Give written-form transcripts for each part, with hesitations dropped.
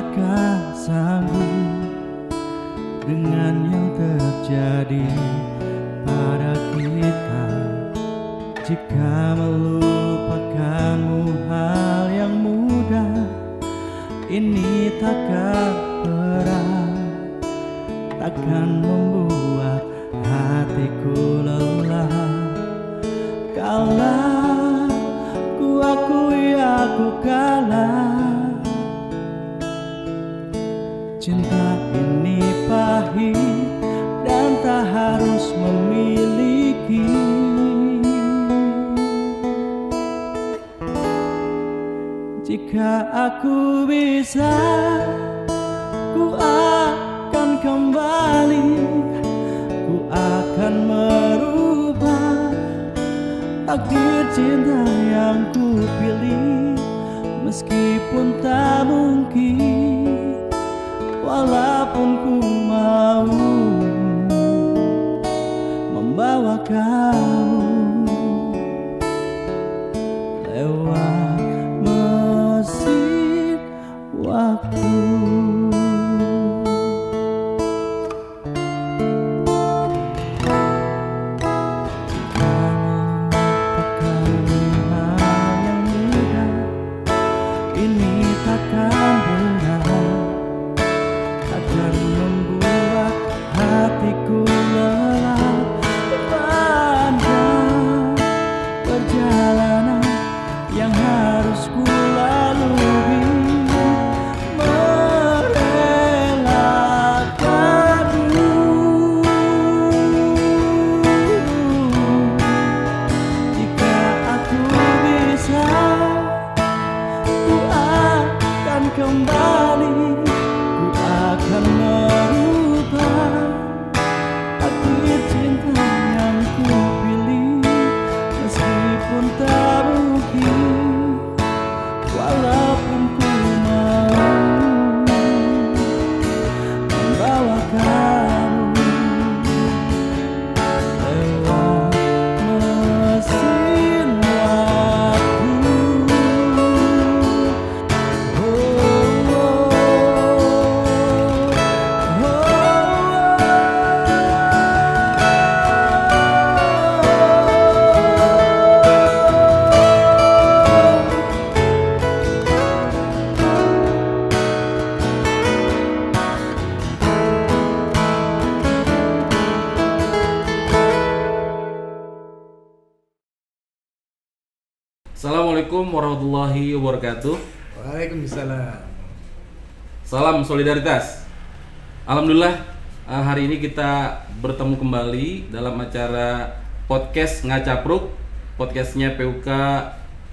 takkan sanggup dengan yang terjadi pada kita. Jika melupakanmu hal yang mudah, ini takkan berat, takkan membuat hatiku lelah. Kalah, ku akui aku kalah. Cinta ini pahit dan tak harus memiliki. Jika aku bisa, ku akan kembali, ku akan merubah takdir cinta yang ku pilih. Meskipun tak mungkin, walaupun ku mau membawa kamu lewat mesin waktu. Assalamualaikum warahmatullahi wabarakatuh. Waalaikumsalam. Salam solidaritas. Alhamdulillah hari ini kita bertemu kembali dalam acara podcast Ngacapruk, podcastnya PUK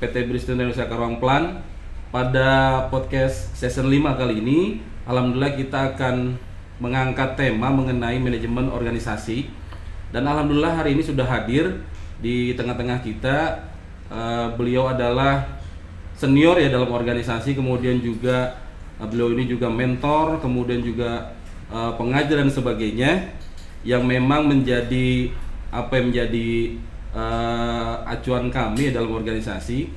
PT Bridgestone Indonesia Karawang Plan. Pada podcast season 5 kali ini, alhamdulillah kita akan mengangkat tema mengenai manajemen organisasi. Dan alhamdulillah hari ini sudah hadir di tengah-tengah kita. Beliau adalah senior ya dalam organisasi, kemudian juga beliau ini juga mentor, kemudian juga pengajar dan sebagainya, yang memang menjadi acuan kami dalam organisasi.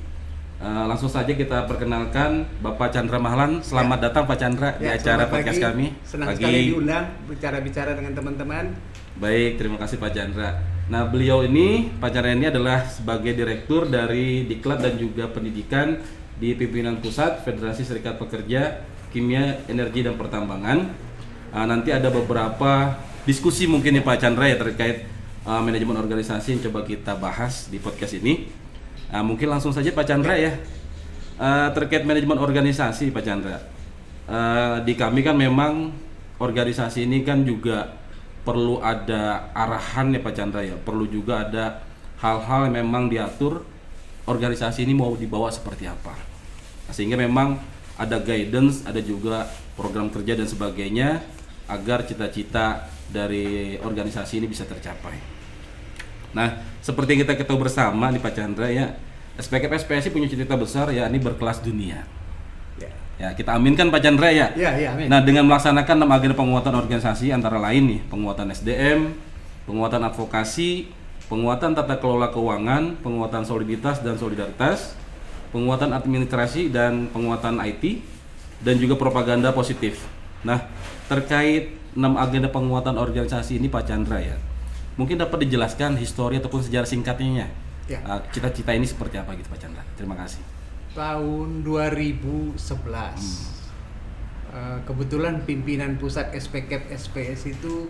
Langsung saja kita perkenalkan Bapak Chandra Mahlan. Selamat datang Pak Chandra di acara podcast kami. Senang sekali diundang bicara-bicara dengan teman-teman. Baik, terima kasih Pak Chandra. Nah, beliau ini, Pak Chandra ini adalah sebagai direktur dari Diklat dan juga pendidikan di pimpinan pusat Federasi Serikat Pekerja Kimia, Energi dan Pertambangan. Nanti ada beberapa diskusi mungkin nih Pak Chandra ya terkait manajemen organisasi yang coba kita bahas di podcast ini. Mungkin langsung saja Pak Chandra ya, terkait manajemen organisasi Pak Chandra. Di kami kan memang organisasi ini kan juga perlu ada arahan ya Pak Chandra ya, perlu juga ada hal-hal yang memang diatur organisasi ini mau dibawa seperti apa, sehingga memang ada guidance, ada juga program kerja dan sebagainya agar cita-cita dari organisasi ini bisa tercapai. Nah, seperti yang kita ketahui bersama nih Pak Chandra ya, SPKP-SPSI punya cita-cita besar ya, ini berkelas dunia. Ya, kita aminkan Pak Chandra ya. Ya, amin. Nah, dengan melaksanakan 6 agenda penguatan organisasi antara lain nih, penguatan SDM, penguatan advokasi, penguatan tata kelola keuangan, penguatan soliditas dan solidaritas, penguatan administrasi dan penguatan IT, dan juga propaganda positif. Nah, terkait 6 agenda penguatan organisasi ini Pak Chandra ya, mungkin dapat dijelaskan histori ataupun sejarah singkatnya. Ya. Cita-cita ini seperti apa gitu Pak Chandra? Terima kasih. Tahun 2011 kebetulan pimpinan pusat SPKP SPS itu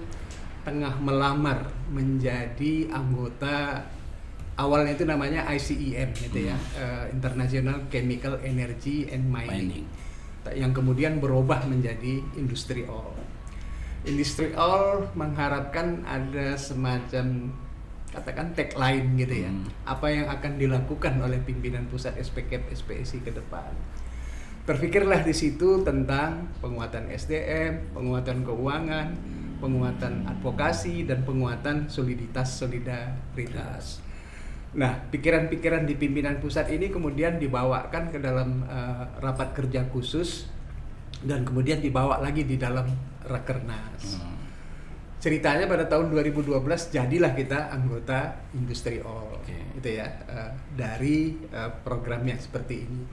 tengah melamar menjadi anggota, awalnya itu namanya ICEM gitu ya, International Chemical Energy and Mining. Yang kemudian berubah menjadi Industri All. Industri All mengharapkan ada semacam katakan tagline gitu ya, apa yang akan dilakukan oleh pimpinan pusat SPKP SPSI ke depan. Berpikirlah di situ tentang penguatan SDM, penguatan keuangan, penguatan advokasi, dan penguatan solidaritas. Nah, pikiran-pikiran di pimpinan pusat ini kemudian dibawakan ke dalam rapat kerja khusus dan kemudian dibawa lagi di dalam Rakernas. Ceritanya pada tahun 2012 jadilah kita anggota Industri All, gitu ya, dari program yang seperti ini.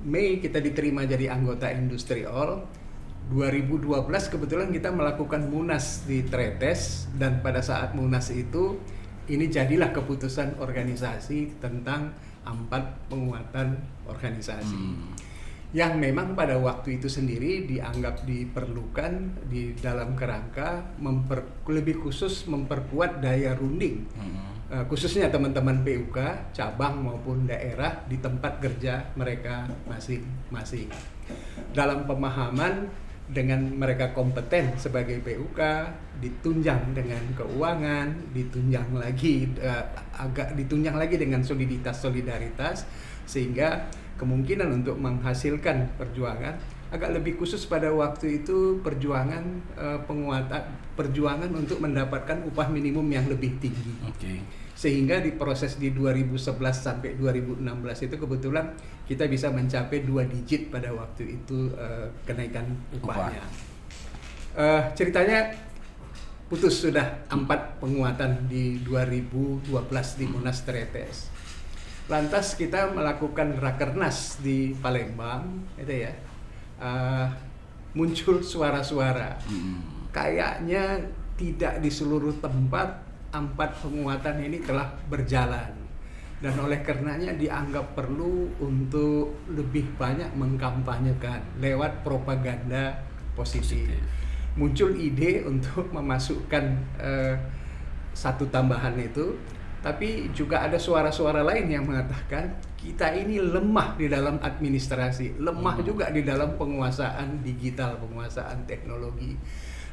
Mei kita diterima jadi anggota Industri All. 2012 kebetulan kita melakukan Munas di Tretes, dan pada saat Munas itu ini jadilah keputusan organisasi tentang 4 penguatan organisasi. Yang memang pada waktu itu sendiri dianggap diperlukan di dalam kerangka lebih khusus memperkuat daya runding, khususnya teman-teman PUK cabang maupun daerah di tempat kerja mereka masing-masing. Dalam pemahaman dengan mereka kompeten sebagai PUK, ditunjang dengan keuangan, ditunjang lagi dengan solidaritas, sehingga kemungkinan untuk menghasilkan perjuangan agak lebih khusus pada waktu itu perjuangan untuk mendapatkan upah minimum yang lebih tinggi. Sehingga di proses di 2011 sampai 2016 itu kebetulan kita bisa mencapai 2 digit pada waktu itu kenaikan upahnya. Ceritanya putus sudah 4 penguatan di 2012 di Munas Tretes. Lantas kita melakukan Rakernas di Palembang, itu ya, muncul suara-suara. Kayaknya tidak di seluruh tempat 4 penguatan ini telah berjalan, dan oleh karenanya dianggap perlu untuk lebih banyak mengkampanyekan lewat propaganda positif. Muncul ide untuk memasukkan satu tambahan itu. Tapi juga ada suara-suara lain yang mengatakan kita ini lemah di dalam administrasi, lemah juga di dalam penguasaan digital, penguasaan teknologi.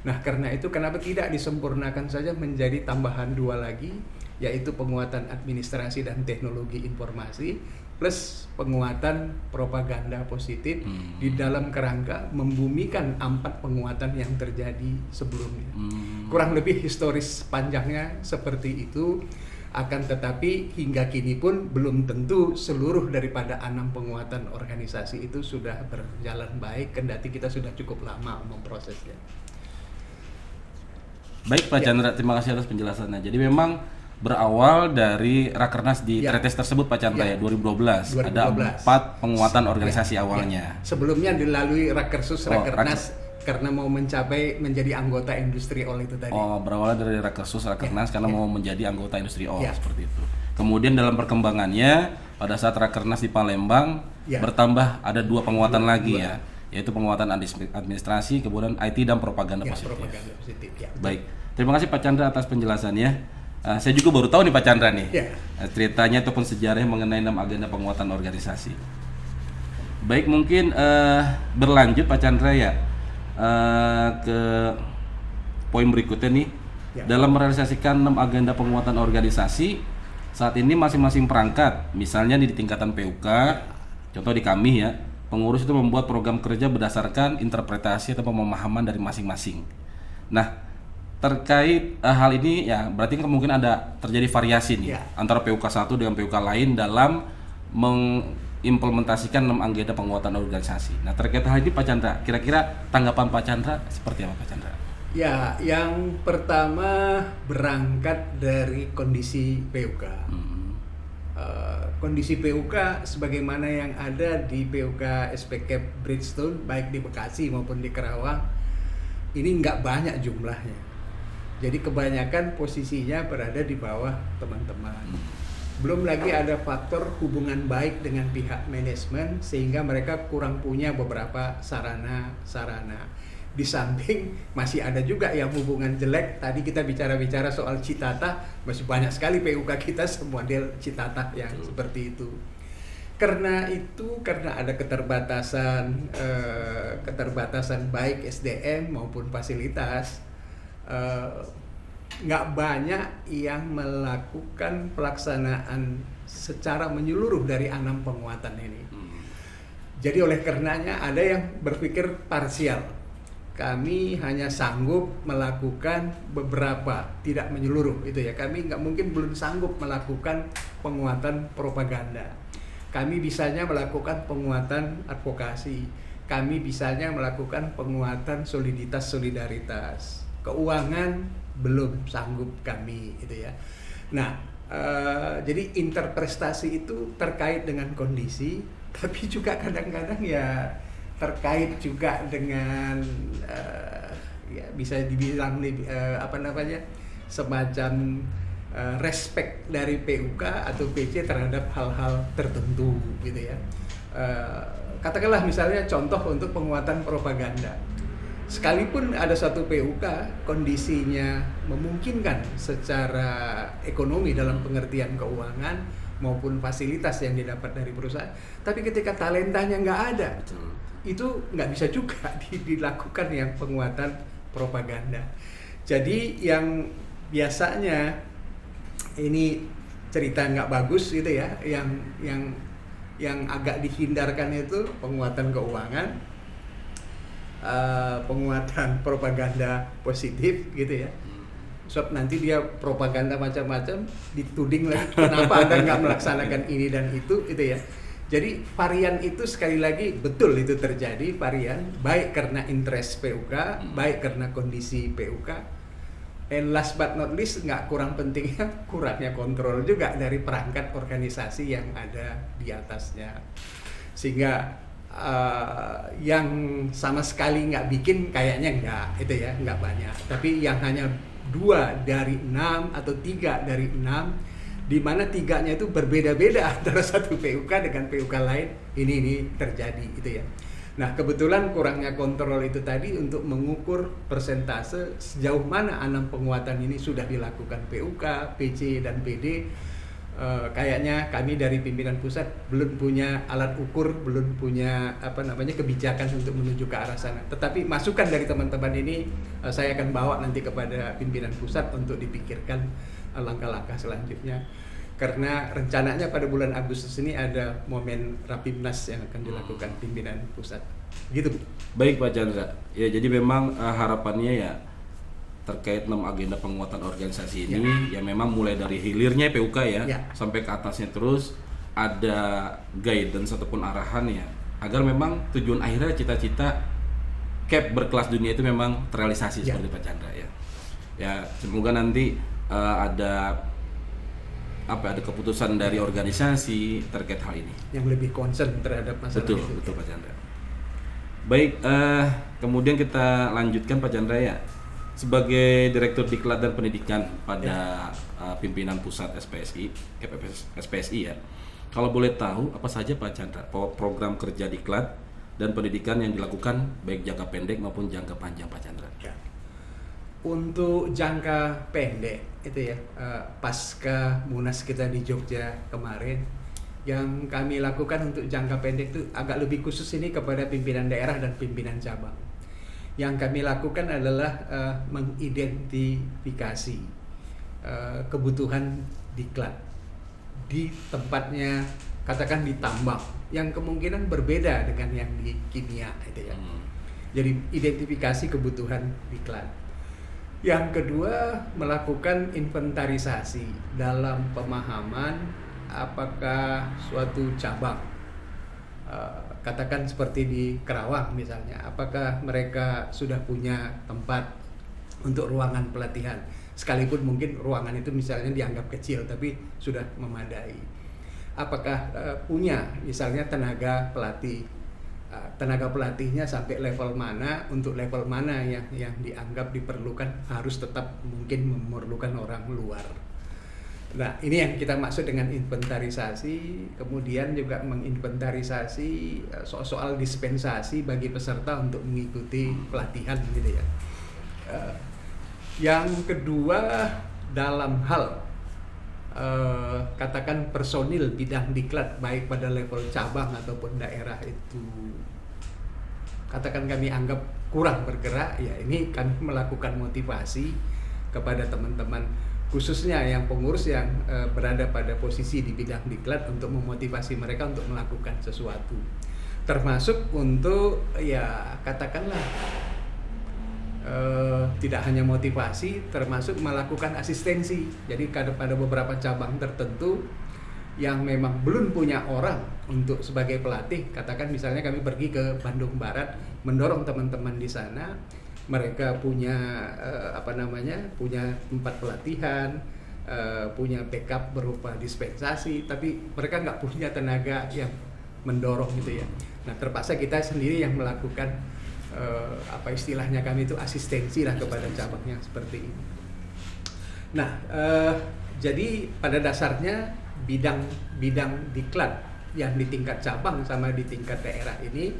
Nah, karena itu kenapa tidak disempurnakan saja menjadi tambahan 2 lagi, yaitu penguatan administrasi dan teknologi informasi plus penguatan propaganda positif di dalam kerangka membumikan 4 penguatan yang terjadi sebelumnya. Kurang lebih historis panjangnya seperti itu. Akan tetapi hingga kini pun belum tentu seluruh daripada 6 penguatan organisasi itu sudah berjalan baik, kendati kita sudah cukup lama memprosesnya. Baik Pak Chandra, terima kasih atas penjelasannya. Jadi memang berawal dari Rakernas di Tretes tersebut Pak Chandra, 2012. Ada 4 penguatan organisasi awalnya. Sebelumnya dilalui Rakernas karena mau mencapai menjadi anggota Industri All itu tadi. Berawal dari Rakernas karena mau menjadi anggota Industri All, seperti itu. Kemudian dalam perkembangannya pada saat Rakernas di Palembang bertambah ada 2 penguatan lagi yaitu penguatan administrasi, kemudian IT dan propaganda positif. Baik, terima kasih Pak Chandra atas penjelasannya. Saya juga baru tahu nih Pak Chandra nih ceritanya ataupun sejarahnya mengenai 6 agenda penguatan organisasi. Baik, mungkin berlanjut Pak Chandra ya. Ke poin berikutnya nih, dalam merealisasikan 6 agenda penguatan organisasi saat ini masing-masing perangkat, misalnya di tingkatan PUK, contoh di kami ya, pengurus itu membuat program kerja berdasarkan interpretasi atau pemahaman dari masing-masing. Nah, terkait hal ini ya berarti kemungkinan ada terjadi variasi nih antara PUK 1 dengan PUK lain dalam implementasikan 6 agenda penguatan organisasi. Nah, terkait hal ini Pak Chandra, kira-kira tanggapan Pak Chandra seperti apa Pak Chandra? Ya, yang pertama berangkat dari kondisi PUK. kondisi PUK sebagaimana yang ada di PUK SPK Bridgestone baik di Bekasi maupun di Kerawang ini nggak banyak jumlahnya. Jadi kebanyakan posisinya berada di bawah teman-teman. Belum lagi ada faktor hubungan baik dengan pihak manajemen sehingga mereka kurang punya beberapa sarana-sarana. Di samping masih ada juga yang hubungan jelek. Tadi kita bicara soal Citata, masih banyak sekali PUK kita semodel Citata yang seperti itu. Karena ada keterbatasan baik SDM maupun fasilitas, nggak banyak yang melakukan pelaksanaan secara menyeluruh dari 6 penguatan ini. Jadi oleh karenanya ada yang berpikir parsial. Kami hanya sanggup melakukan beberapa, tidak menyeluruh itu ya. Kami belum sanggup melakukan penguatan propaganda. Kami bisanya melakukan penguatan advokasi. Kami bisanya melakukan penguatan soliditas solidaritas. Keuangan belum sanggup kami itu ya. Nah, jadi interprestasi itu terkait dengan kondisi, tapi juga kadang-kadang ya terkait juga dengan ya bisa dibilang semacam respect dari PUK atau PC terhadap hal-hal tertentu gitu ya. Katakanlah misalnya contoh untuk penguatan propaganda. Sekalipun ada satu PUK kondisinya memungkinkan secara ekonomi dalam pengertian keuangan maupun fasilitas yang didapat dari perusahaan, tapi ketika talentanya nggak ada, itu nggak bisa juga dilakukan yang penguatan propaganda. Jadi yang biasanya ini cerita nggak bagus gitu ya, yang agak dihindarkan itu penguatan keuangan, penguatan propaganda positif gitu ya. Sebab nanti dia propaganda macam-macam dituding lagi, kenapa Anda nggak melaksanakan ini dan itu ya. Jadi varian itu sekali lagi betul itu terjadi varian baik karena interest PUK, baik karena kondisi PUK. And last but not least, nggak kurang pentingnya kurangnya kontrol juga dari perangkat organisasi yang ada di atasnya. Sehingga yang sama sekali nggak bikin kayaknya nggak banyak. Tapi yang hanya 2 dari 6 atau 3 dari 6 di mana 3-nya itu berbeda-beda antara satu PUK dengan PUK lain, ini terjadi gitu ya. Nah, kebetulan kurangnya kontrol itu tadi untuk mengukur persentase sejauh mana 6 penguatan ini sudah dilakukan PUK, PC dan PD. Kayaknya kami dari pimpinan pusat belum punya alat ukur, belum punya kebijakan untuk menuju ke arah sana. Tetapi masukan dari teman-teman ini saya akan bawa nanti kepada pimpinan pusat untuk dipikirkan langkah-langkah selanjutnya. Karena rencananya pada bulan Agustus ini ada momen Rapimnas yang akan dilakukan pimpinan pusat. Gitu, Bu. Baik Pak Chandra. Ya, jadi memang harapannya ya terkait 6 agenda penguatan organisasi ini ya memang mulai dari hilirnya PUK ya sampai ke atasnya terus ada guidance ataupun arahan ya agar memang tujuan akhirnya cita-cita CAP berkelas dunia itu memang terrealisasi seperti Pak Chandra ya. Ya, semoga nanti ada keputusan dari organisasi terkait hal ini yang lebih concern terhadap masalah itu. Betul Pak Chandra. Baik, kemudian kita lanjutkan Pak Chandra ya. Sebagai Direktur Diklat dan Pendidikan pada pimpinan pusat SPSI ya. Kalau boleh tahu apa saja Pak Chandra program kerja Diklat dan Pendidikan yang dilakukan baik jangka pendek maupun jangka panjang Pak Chandra? Ya. Untuk jangka pendek itu ya, pasca Munas kita di Jogja kemarin, yang kami lakukan untuk jangka pendek itu agak lebih khusus ini kepada pimpinan daerah dan pimpinan cabang. Yang kami lakukan adalah mengidentifikasi kebutuhan diklat di tempatnya, katakan di tambang, yang kemungkinan berbeda dengan yang di kimia itu ya. Jadi identifikasi kebutuhan diklat. Yang kedua, melakukan inventarisasi dalam pemahaman apakah suatu cabang, katakan seperti di Kerawang misalnya, apakah mereka sudah punya tempat untuk ruangan pelatihan, sekalipun mungkin ruangan itu misalnya dianggap kecil tapi sudah memadai. apakah punya misalnya tenaga pelatih. Tenaga pelatihnya sampai level mana, untuk level mana yang dianggap diperlukan, harus tetap mungkin memerlukan orang luar. Nah, ini yang kita maksud dengan inventarisasi, kemudian juga menginventarisasi soal dispensasi bagi peserta untuk mengikuti pelatihan gitu ya. Yang kedua, dalam hal katakan personil bidang diklat baik pada level cabang ataupun daerah itu katakan kami anggap kurang bergerak, ya ini kami melakukan motivasi kepada teman-teman khususnya yang pengurus yang berada pada posisi di bidang diklat untuk memotivasi mereka untuk melakukan sesuatu, termasuk untuk ya katakanlah tidak hanya motivasi, termasuk melakukan asistensi. Jadi pada beberapa cabang tertentu yang memang belum punya orang untuk sebagai pelatih, katakan misalnya kami pergi ke Bandung Barat mendorong teman-teman di sana, mereka punya punya tempat pelatihan, punya backup berupa dispensasi, tapi mereka nggak punya tenaga yang mendorong gitu ya. Nah, terpaksa kita sendiri yang melakukan istilahnya kami itu asistensi lah kepada cabang yang seperti ini. Nah, jadi pada dasarnya bidang diklat yang di tingkat cabang sama di tingkat daerah ini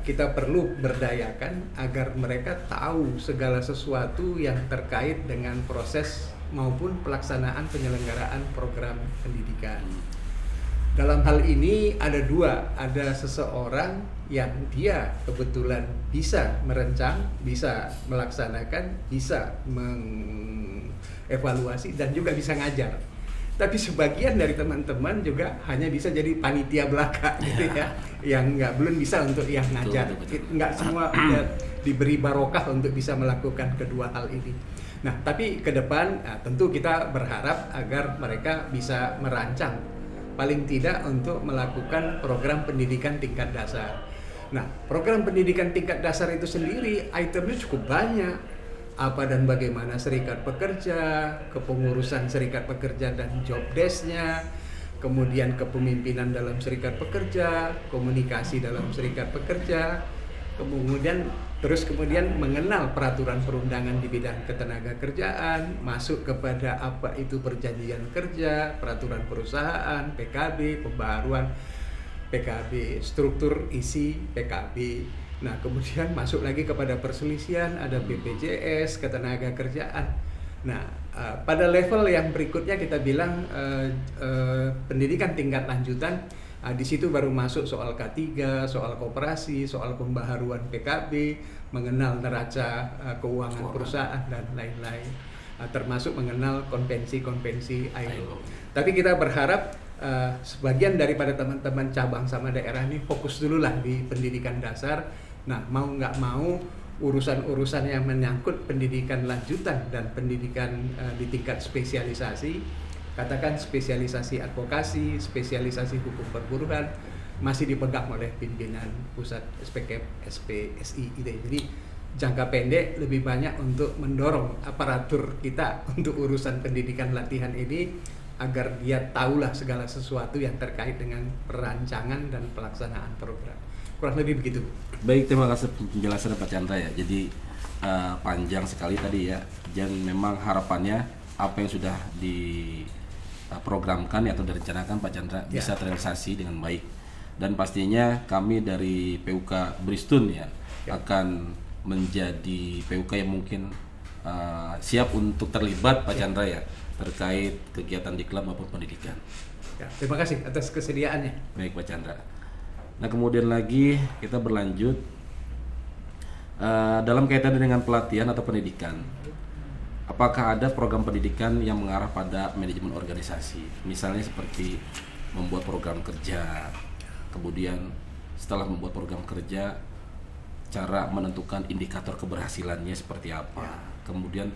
kita perlu berdayakan agar mereka tahu segala sesuatu yang terkait dengan proses maupun pelaksanaan penyelenggaraan program pendidikan. Dalam hal ini ada dua, ada seseorang yang dia kebetulan bisa merancang, bisa melaksanakan, bisa mengevaluasi dan juga bisa ngajar. Tapi sebagian dari teman-teman juga hanya bisa jadi panitia belaka gitu ya, yang belum bisa untuk yang ngajar. Nggak semua diberi barokah untuk bisa melakukan kedua hal ini. Nah, tapi ke depan tentu kita berharap agar mereka bisa merancang paling tidak untuk melakukan program pendidikan tingkat dasar. Nah, program pendidikan tingkat dasar itu sendiri itemnya cukup banyak. Apa dan bagaimana serikat pekerja, kepengurusan serikat pekerja dan job desk-nya, kemudian kepemimpinan dalam serikat pekerja, komunikasi dalam serikat pekerja, kemudian mengenal peraturan perundangan di bidang ketenagakerjaan, masuk kepada apa itu perjanjian kerja, peraturan perusahaan, PKB, pembaruan PKB, struktur isi PKB. Nah, kemudian masuk lagi kepada perselisihan, ada BPJS, ketenagakerjaan. Nah, pada level yang berikutnya kita bilang pendidikan tingkat lanjutan, di situ baru masuk soal K3, soal koperasi, soal pembaharuan PKB, mengenal neraca keuangan perusahaan dan lain-lain, termasuk mengenal konvensi-konvensi ILO. Tapi kita berharap sebagian daripada teman-teman cabang sama daerah ini fokus dulu lah di pendidikan dasar. Nah, mau nggak mau urusan-urusan yang menyangkut pendidikan lanjutan dan pendidikan di tingkat spesialisasi, katakan spesialisasi advokasi, spesialisasi hukum perburuan, masih dipegang oleh pimpinan pusat SPKP, SPSI gitu. Jadi jangka pendek lebih banyak untuk mendorong aparatur kita untuk urusan pendidikan latihan ini agar dia tahulah segala sesuatu yang terkait dengan perancangan dan pelaksanaan program. Kurang lebih begitu. Baik, terima kasih penjelasan Pak Chandra ya. Jadi panjang sekali tadi ya. Dan memang harapannya apa yang sudah diprogramkan atau direncanakan Pak Chandra bisa terrealisasi dengan baik. Dan pastinya kami dari PUK Bristun akan menjadi PUK yang mungkin siap untuk terlibat Pak Chandra ya terkait kegiatan diklat maupun pendidikan. Ya, terima kasih atas kesediaannya. Baik Pak Chandra. Nah, kemudian lagi kita berlanjut dalam kaitan dengan pelatihan atau pendidikan. Apakah ada program pendidikan yang mengarah pada manajemen organisasi? Misalnya seperti membuat program kerja, kemudian setelah membuat program kerja, cara menentukan indikator keberhasilannya seperti apa. Kemudian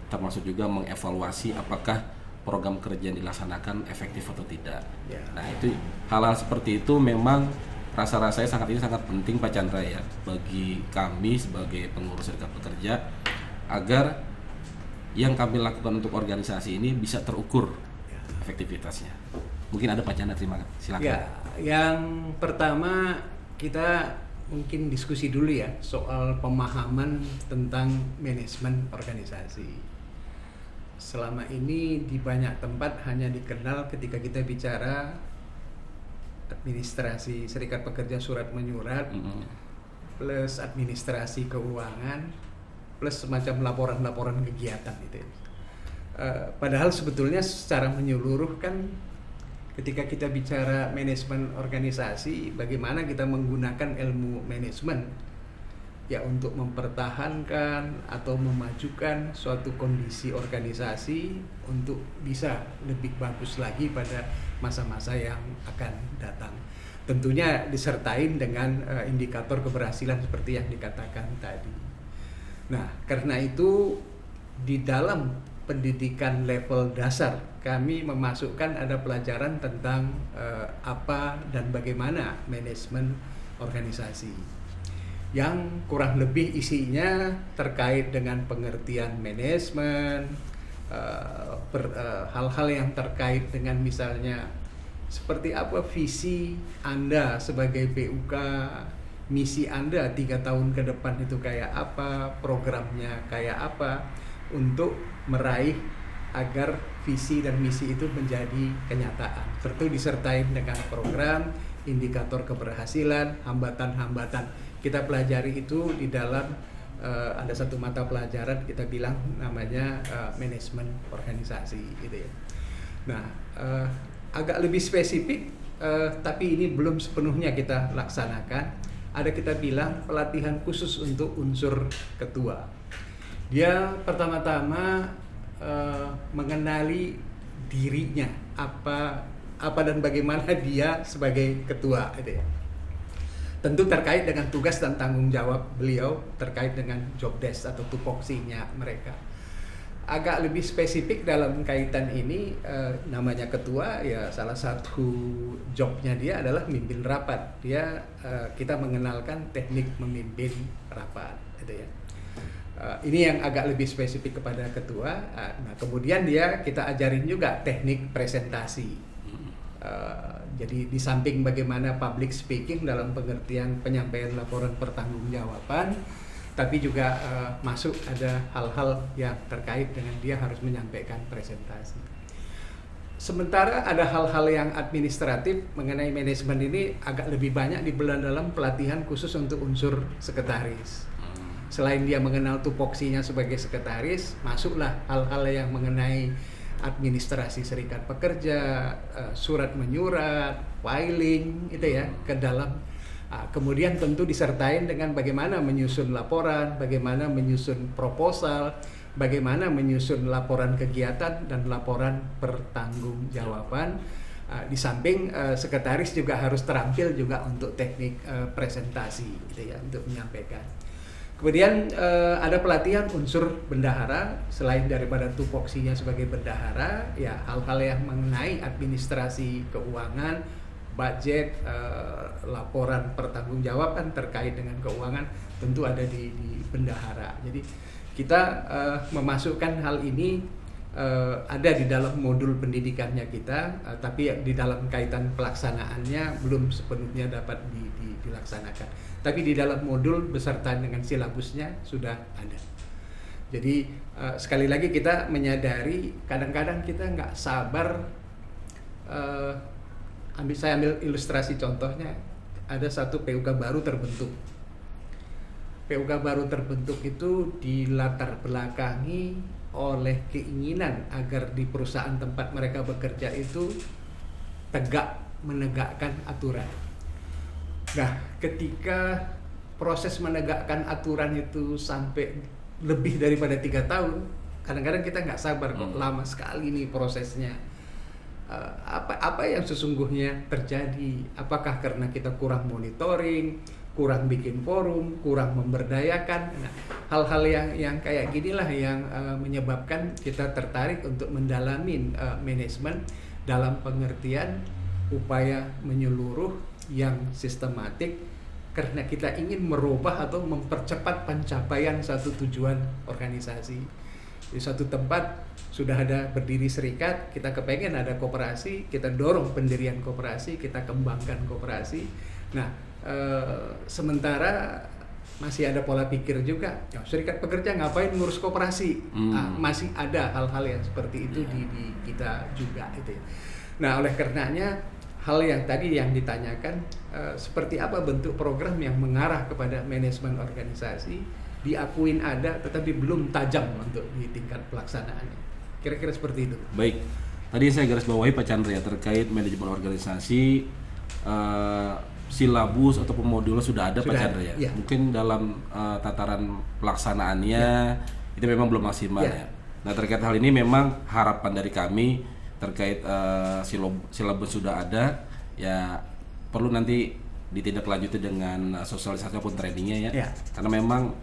termasuk juga mengevaluasi apakah program kerja yang dilaksanakan efektif atau tidak. Nah, itu hal-hal seperti itu memang rasa-rasanya sangat penting Pak Chandra ya bagi kami sebagai pengurus serikat pekerja agar yang kami lakukan untuk organisasi ini bisa terukur efektivitasnya. Mungkin ada Pak Chandra, silakan. Ya, yang pertama kita mungkin diskusi dulu ya soal pemahaman tentang manajemen organisasi. Selama ini di banyak tempat hanya dikenal ketika kita bicara administrasi serikat pekerja surat menyurat, plus administrasi keuangan, plus semacam laporan-laporan kegiatan itu. Padahal sebetulnya secara menyeluruh kan ketika kita bicara manajemen organisasi, bagaimana kita menggunakan ilmu manajemen ya untuk mempertahankan atau memajukan suatu kondisi organisasi untuk bisa lebih bagus lagi pada masa-masa yang akan datang. Tentunya disertai dengan indikator keberhasilan seperti yang dikatakan tadi. Nah, karena itu di dalam pendidikan level dasar kami memasukkan ada pelajaran tentang apa dan bagaimana manajemen organisasi yang kurang lebih isinya terkait dengan pengertian manajemen, hal-hal yang terkait dengan misalnya seperti apa visi Anda sebagai PUK, misi Anda 3 tahun ke depan itu kayak apa, programnya kayak apa untuk meraih agar visi dan misi itu menjadi kenyataan. Tentu disertai dengan program, indikator keberhasilan, hambatan-hambatan. Kita pelajari itu di dalam ada satu mata pelajaran kita bilang namanya manajemen organisasi gitu ya. Nah, agak lebih spesifik tapi ini belum sepenuhnya kita laksanakan. Ada kita bilang pelatihan khusus untuk unsur ketua. Dia pertama-tama mengenali dirinya apa dan bagaimana dia sebagai ketua gitu ya. Tentu terkait dengan tugas dan tanggung jawab beliau terkait dengan job desk atau tupoksinya mereka. Agak lebih spesifik dalam kaitan ini namanya ketua ya salah satu jobnya dia adalah memimpin rapat. Kita mengenalkan teknik memimpin rapat gitu ya. Ini yang agak lebih spesifik kepada ketua. Nah, kemudian kita ajarin juga teknik presentasi. Jadi di samping bagaimana public speaking dalam pengertian penyampaian laporan pertanggungjawaban, tapi juga masuk ada hal-hal yang terkait dengan dia harus menyampaikan presentasi. Sementara ada hal-hal yang administratif mengenai manajemen ini agak lebih banyak dibelah dalam pelatihan khusus untuk unsur sekretaris. Selain dia mengenal tupoksinya sebagai sekretaris, masuklah hal-hal yang mengenai administrasi serikat pekerja, surat menyurat, filing itu ya ke dalam. Kemudian tentu disertai dengan bagaimana menyusun laporan, bagaimana menyusun proposal, bagaimana menyusun laporan kegiatan dan laporan pertanggungjawaban. Di samping sekretaris juga harus terampil juga untuk teknik presentasi gitu ya untuk menyampaikan. Kemudian ada pelatihan unsur bendahara selain daripada tupoksinya sebagai bendahara, ya hal-hal yang mengenai administrasi keuangan, budget, laporan pertanggungjawaban terkait dengan keuangan tentu ada di bendahara. Jadi kita memasukkan hal ini ada di dalam modul pendidikannya kita, tapi di dalam kaitan pelaksanaannya belum sepenuhnya dapat dilaksanakan. Tapi di dalam modul beserta dengan silabusnya sudah ada. Jadi sekali lagi kita menyadari kadang-kadang kita nggak sabar. Saya ambil ilustrasi contohnya, ada satu PUK baru terbentuk. PUK baru terbentuk itu dilatar belakangi oleh keinginan agar di perusahaan tempat mereka bekerja itu menegakkan aturan. Nah, ketika proses menegakkan aturan itu sampai lebih daripada 3 tahun, kadang-kadang kita nggak sabar kok lama sekali nih prosesnya. Apa yang sesungguhnya terjadi? Apakah karena kita kurang monitoring, kurang bikin forum, kurang memberdayakan? Nah, hal-hal yang kayak ginilah yang menyebabkan kita tertarik untuk mendalami manajemen dalam pengertian upaya menyeluruh yang sistematik karena kita ingin merubah atau mempercepat pencapaian satu tujuan organisasi. Di suatu tempat sudah ada berdiri serikat, kita kepengen ada koperasi, kita dorong pendirian koperasi, kita kembangkan koperasi. Nah, sementara masih ada pola pikir juga, ya, serikat pekerja ngapain ngurus koperasi? Masih ada hal-hal yang seperti itu di kita juga itu ya. Nah, oleh karenanya hal yang tadi yang ditanyakan, seperti apa bentuk program yang mengarah kepada manajemen organisasi, diakuin ada tetapi belum tajam untuk di tingkat pelaksanaannya. Kira-kira seperti itu. Baik, tadi saya garis bawahi Pak Chandra ya, terkait manajemen organisasi, silabus ataupun modul sudah ada Pak Chandra ya. Ya. Mungkin dalam tataran pelaksanaannya itu memang belum maksimal ya. Nah, terkait hal ini memang harapan dari kami terkait silabus sudah ada ya, perlu nanti ditindaklanjuti dengan sosialisasi maupun trainingnya ya. Karena memang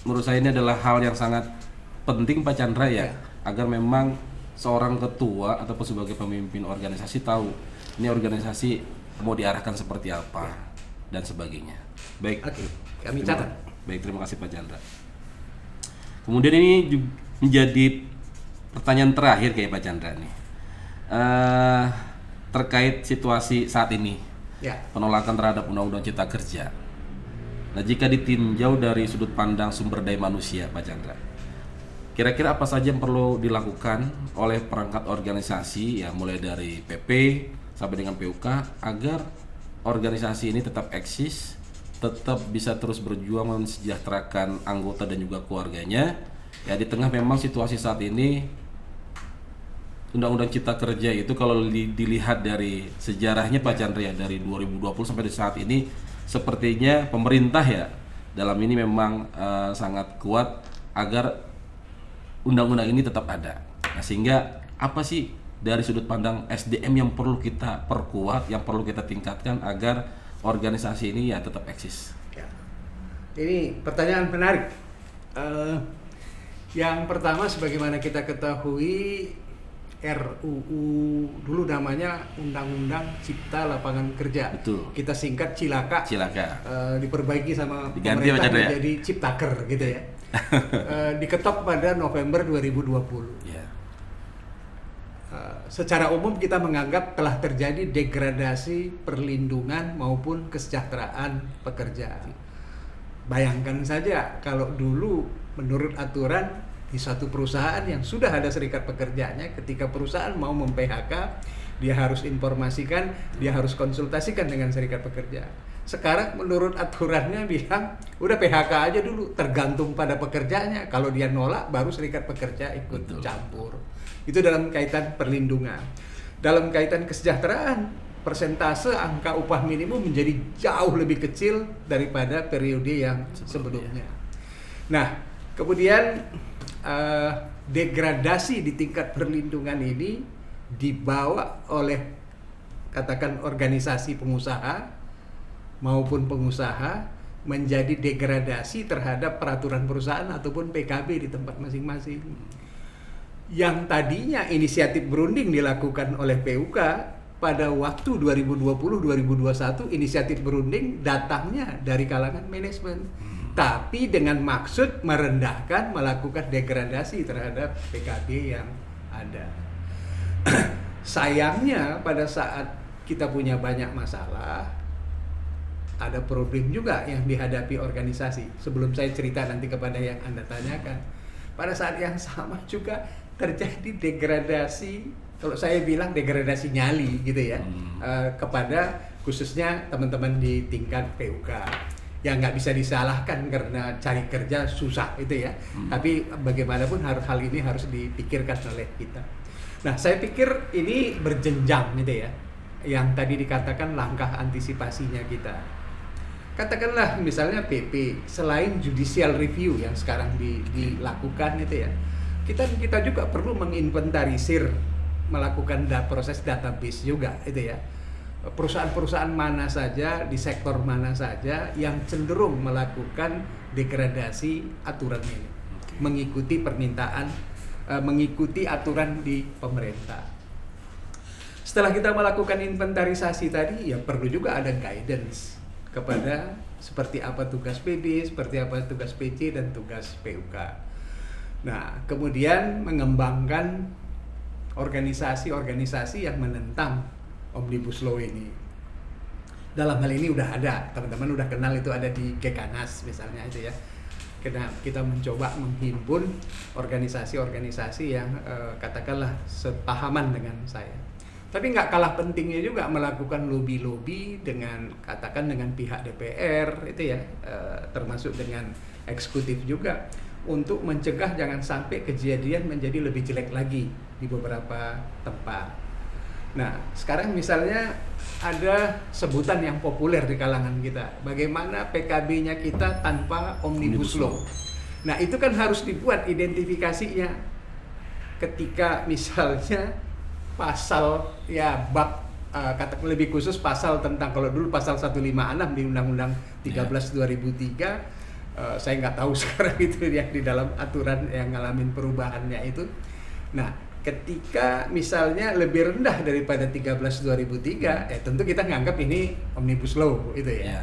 menurut saya ini adalah hal yang sangat penting Pak Chandra ya, agar memang seorang ketua ataupun sebagai pemimpin organisasi tahu ini organisasi mau diarahkan seperti apa dan sebagainya. Baik. Oke, kami catat. Baik, terima kasih Pak Chandra. Kemudian ini juga menjadi pertanyaan terakhir kayak Pak Chandra nih. Terkait situasi saat ini. Penolakan terhadap Undang-Undang Cipta Kerja. Nah, jika ditinjau dari sudut pandang sumber daya manusia Pak Chandra, kira-kira apa saja yang perlu dilakukan oleh perangkat organisasi ya, mulai dari PP sampai dengan PUK agar organisasi ini tetap eksis, tetap bisa terus berjuang mensejahterakan anggota dan juga keluarganya ya, di tengah memang situasi saat ini Undang-Undang Cipta Kerja itu kalau dilihat dari sejarahnya Pak Chandra ya, dari 2020 sampai saat ini sepertinya pemerintah ya dalam ini memang sangat kuat agar undang-undang ini tetap ada. Nah, sehingga apa sih dari sudut pandang SDM yang perlu kita perkuat, yang perlu kita tingkatkan agar organisasi ini ya tetap eksis? Ya. Ini pertanyaan menarik. Yang pertama, sebagaimana kita ketahui, RUU dulu namanya Undang-Undang Cipta Lapangan Kerja. Betul. Kita singkat Cilaka. Diperbaiki sama diganti pemerintah ya? menjadi Ciptaker gitu ya. Diketok pada November 2020. Yeah. Secara umum kita menganggap telah terjadi degradasi perlindungan maupun kesejahteraan pekerja. Bayangkan saja kalau dulu menurut aturan di satu perusahaan yang sudah ada serikat pekerjanya, ketika perusahaan mau mem-PHK, dia harus informasikan, dia harus konsultasikan dengan serikat pekerja. Sekarang menurut aturannya bilang udah PHK aja dulu, tergantung pada pekerjanya. Kalau dia nolak baru serikat pekerja ikut campur. Itu dalam kaitan perlindungan. Dalam kaitan kesejahteraan, persentase angka upah minimum menjadi jauh lebih kecil daripada periode yang sebelumnya. Nah, kemudian degradasi di tingkat perlindungan ini dibawa oleh katakan organisasi pengusaha maupun pengusaha menjadi degradasi terhadap peraturan perusahaan ataupun PKB di tempat masing-masing. Yang tadinya inisiatif berunding dilakukan oleh PUK pada waktu 2020-2021, inisiatif berunding datangnya dari kalangan manajemen, tapi dengan maksud merendahkan, melakukan degradasi terhadap PKB yang ada. Sayangnya pada saat kita punya banyak masalah, ada problem juga yang dihadapi organisasi. Sebelum saya cerita nanti kepada yang Anda tanyakan, pada saat yang sama juga terjadi degradasi, kalau saya bilang degradasi nyali gitu ya, kepada khususnya teman-teman di tingkat PUK yang nggak bisa disalahkan karena cari kerja susah itu ya. Tapi bagaimanapun hal ini harus dipikirkan oleh kita. Nah, saya pikir ini berjenjang gitu ya, yang tadi dikatakan langkah antisipasinya kita. Katakanlah misalnya PP, selain judicial review yang sekarang dilakukan itu ya, kita juga perlu menginventarisir, melakukan proses database juga itu ya. Perusahaan-perusahaan mana saja, di sektor mana saja yang cenderung melakukan degradasi aturan ini, mengikuti permintaan, mengikuti aturan di pemerintah. Setelah kita melakukan inventarisasi tadi, ya perlu juga ada guidance kepada seperti apa tugas PD, seperti apa tugas PC dan tugas PUK. Nah, kemudian mengembangkan organisasi-organisasi yang menentang Omnibus Law ini. Dalam hal ini udah ada, teman-teman udah kenal itu ada di Gekanas misalnya itu ya. Kita mencoba menghimpun organisasi-organisasi yang katakanlah sepahaman dengan saya. Tapi nggak kalah pentingnya juga melakukan lobby-lobby dengan katakan dengan pihak DPR itu ya, termasuk dengan eksekutif juga untuk mencegah jangan sampai kejadian menjadi lebih jelek lagi di beberapa tempat. Nah, sekarang misalnya ada sebutan yang populer di kalangan kita, bagaimana PKB-nya kita tanpa Omnibus Law. Nah, itu kan harus dibuat identifikasinya. Ketika misalnya pasal ya bab kata lebih khusus pasal tentang, kalau dulu pasal 156 di Undang-Undang 13 2003, saya nggak tahu sekarang itu yang di dalam aturan yang ngalamin perubahannya itu. Nah, ketika misalnya lebih rendah daripada 13 2003, tentu kita nganggap ini Omnibus Law itu ya.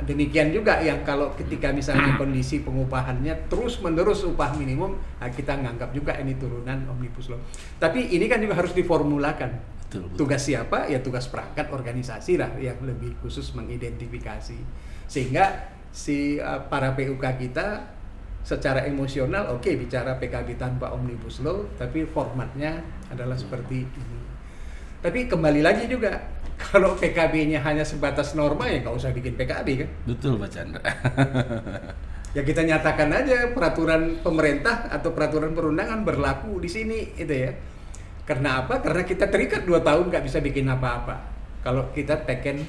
Demikian juga yang kalau ketika misalnya kondisi pengupahannya terus-menerus upah minimum, kita nganggap juga ini turunan Omnibus Law. Tapi ini kan juga harus diformulakan. Betul. Tugas siapa? Ya tugas perangkat organisasi lah yang lebih khusus mengidentifikasi. Sehingga si para PUK kita secara emosional oke, bicara PKB tanpa Omnibus Law, tapi formatnya adalah seperti ini. Tapi kembali lagi juga, kalau PKB-nya hanya sebatas norma ya nggak usah bikin PKB kan? Betul Pak Chandra. Ya kita nyatakan aja peraturan pemerintah atau peraturan perundangan berlaku di sini itu ya. Karena apa? Karena kita terikat 2 tahun nggak bisa bikin apa-apa kalau kita teken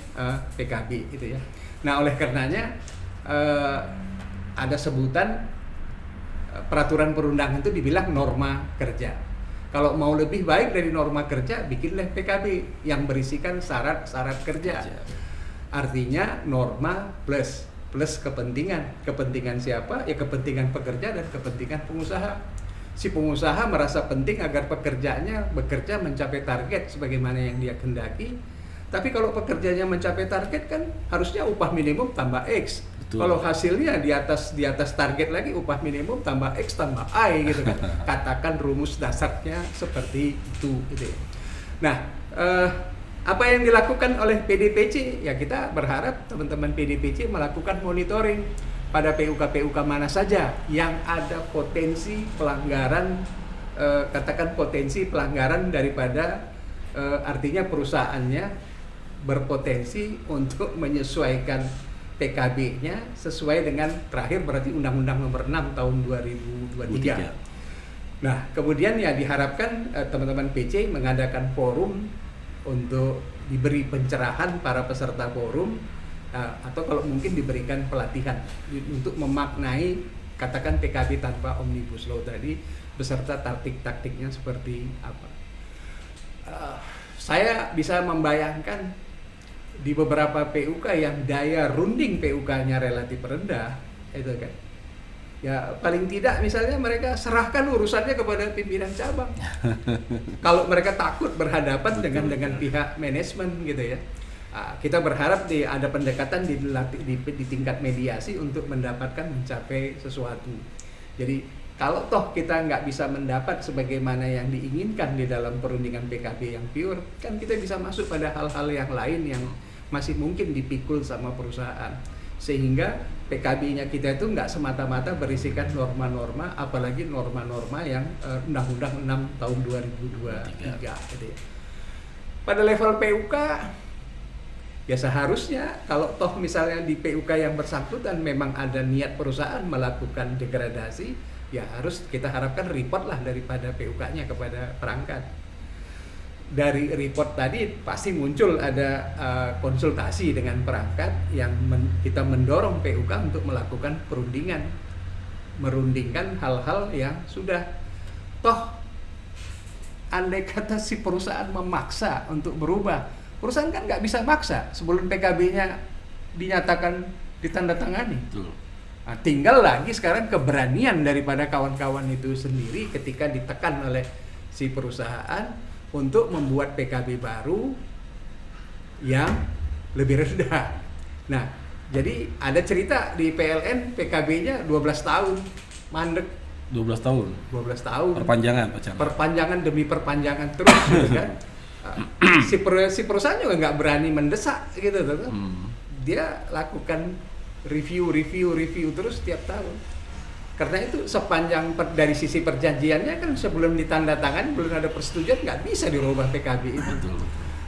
PKB itu ya. Nah, oleh karenanya ada sebutan peraturan perundangan itu dibilang norma kerja. Kalau mau lebih baik dari norma kerja, bikinlah PKB yang berisikan syarat-syarat kerja. Artinya norma plus kepentingan. Kepentingan siapa? Ya kepentingan pekerja dan kepentingan pengusaha. Si pengusaha merasa penting agar pekerjanya bekerja mencapai target sebagaimana yang dia kehendaki. Tapi kalau pekerjanya mencapai target kan harusnya upah minimum tambah X. Kalau hasilnya di atas target lagi, upah minimum tambah X tambah Y gitu kan. Katakan rumus dasarnya seperti itu gitu. Nah, apa yang dilakukan oleh PDPC? Ya kita berharap teman-teman PDPC melakukan monitoring pada PUK-PUK mana saja yang ada potensi pelanggaran, katakan potensi pelanggaran daripada artinya perusahaannya berpotensi untuk menyesuaikan PKB-nya sesuai dengan terakhir berarti Undang-Undang Nomor 6 Tahun 2023. Nah, kemudian ya diharapkan teman-teman PC mengadakan forum untuk diberi pencerahan para peserta forum, atau kalau mungkin diberikan pelatihan untuk memaknai katakan PKB tanpa Omnibus Law tadi beserta taktik-taktiknya seperti apa. Saya bisa membayangkan di beberapa PUK yang daya runding PUK-nya relatif rendah, itu kan. Ya paling tidak misalnya mereka serahkan urusannya kepada pimpinan cabang. Kalau mereka takut berhadapan dengan pihak manajemen gitu ya. Kita berharap ada pendekatan di tingkat mediasi untuk mendapatkan mencapai sesuatu. Jadi kalau toh kita nggak bisa mendapat sebagaimana yang diinginkan di dalam perundingan PKB yang pure, kan kita bisa masuk pada hal-hal yang lain yang masih mungkin dipikul sama perusahaan. Sehingga PKB-nya kita itu nggak semata-mata berisikan norma-norma, apalagi norma-norma yang Undang-Undang 6 tahun 2023 gitu ya. Pada level PUK, ya seharusnya kalau toh misalnya di PUK yang bersangkutan memang ada niat perusahaan melakukan degradasi, ya harus kita harapkan report lah daripada PUK-nya kepada perangkat. Dari report tadi pasti muncul ada konsultasi dengan perangkat yang kita mendorong PUK untuk melakukan perundingan, merundingkan hal-hal yang sudah toh andai kata si perusahaan memaksa untuk berubah, perusahaan kan nggak bisa maksa sebelum PKB-nya dinyatakan ditandatangani. Nah, tinggal lagi sekarang keberanian daripada kawan-kawan itu sendiri ketika ditekan oleh si perusahaan untuk membuat PKB baru yang lebih rendah. Nah, jadi ada cerita di PLN PKB-nya 12 tahun mandek 12 tahun. 12 tahun. Perpanjangan Pak Chandra. Perpanjangan demi perpanjangan terus gitu kan. Si perusahaan juga nggak berani mendesak gitu tuh. Dia lakukan review terus setiap tahun. Karena itu sepanjang dari sisi perjanjiannya kan sebelum ditandatangani belum ada persetujuan, nggak bisa dirubah PKB itu. Betul.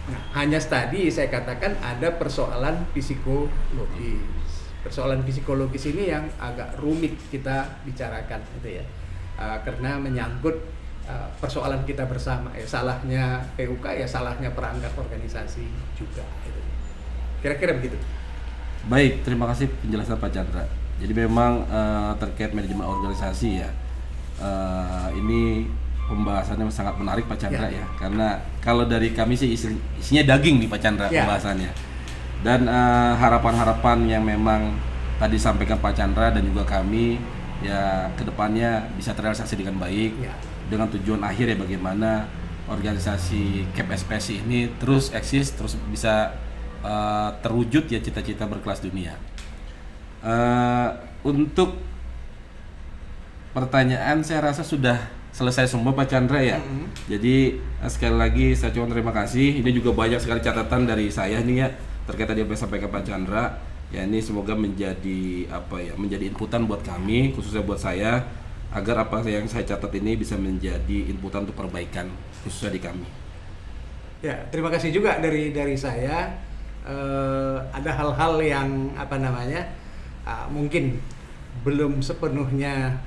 Nah, hanya tadi saya katakan ada persoalan psikologis. Persoalan psikologis ini yang agak rumit kita bicarakan gitu ya. Karena menyangkut persoalan kita bersama, ya salahnya PUK, ya salahnya perangkat organisasi juga gitu. Kira-kira begitu. Baik, terima kasih penjelasan Pak Chandra. Jadi memang terkait manajemen organisasi ya, ini pembahasannya sangat menarik Pak Chandra ya. Karena kalau dari kami sih isinya daging nih Pak Chandra pembahasannya. Dan harapan-harapan yang memang tadi sampaikan Pak Chandra dan juga kami ya kedepannya bisa terrealisasi dengan baik dengan tujuan akhir ya bagaimana organisasi KEP SPSI ini terus eksis, terus bisa terwujud ya cita-cita berkelas dunia. Untuk pertanyaan saya rasa sudah selesai semua Pak Chandra ya. Jadi sekali lagi saya cuma terima kasih. Ini juga banyak sekali catatan dari saya nih ya terkait tadi apa yang disampaikan Pak Chandra. Ya ini semoga menjadi menjadi inputan buat kami, khususnya buat saya, agar apa yang saya catat ini bisa menjadi inputan untuk perbaikan khususnya di kami. Ya, terima kasih juga dari saya. Ada hal-hal yang mungkin belum sepenuhnya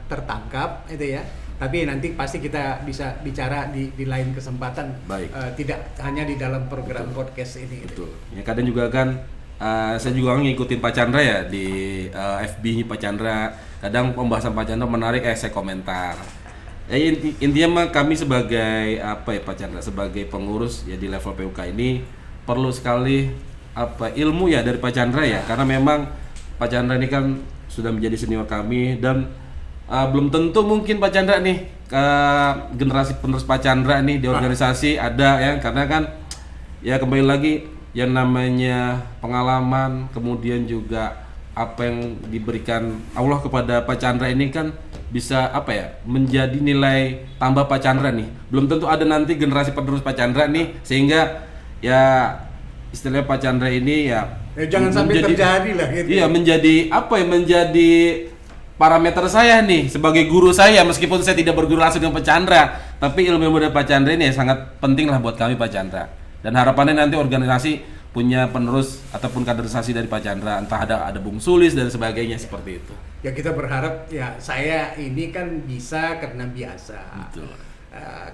tertangkap itu ya. Tapi nanti pasti kita bisa bicara di lain kesempatan. Baik. Tidak hanya di dalam program podcast ini. Betul. Ya kadang juga kan saya juga ngikutin Pak Chandra ya di FB Pak Chandra. Kadang pembahasan Pak Chandra menarik, saya komentar. Intinya mah kami sebagai Pak Chandra sebagai pengurus ya di level PUK ini perlu sekali ilmu ya dari Pak Chandra ya. Karena memang Pak Chandra ini kan sudah menjadi senior kami dan belum tentu mungkin Pak Chandra nih generasi penerus Pak Chandra nih di organisasi ada ya, karena kan ya kembali lagi yang namanya pengalaman kemudian juga apa yang diberikan Allah kepada Pak Chandra ini kan bisa menjadi nilai tambah Pak Chandra nih. Belum tentu ada nanti generasi penerus Pak Chandra nih sehingga ya istilahnya Pak Chandra ini jangan sampai terjadi lah gitu. Iya, menjadi parameter saya nih sebagai guru saya, meskipun saya tidak berguru langsung dengan Pak Chandra, tapi ilmu dari Pak Chandra ini sangat penting lah buat kami Pak Chandra. Dan harapannya nanti organisasi punya penerus ataupun kaderisasi dari Pak Chandra, entah ada Bung Sulis dan sebagainya seperti itu. Ya kita berharap ya saya ini kan bisa karena biasa. Betul.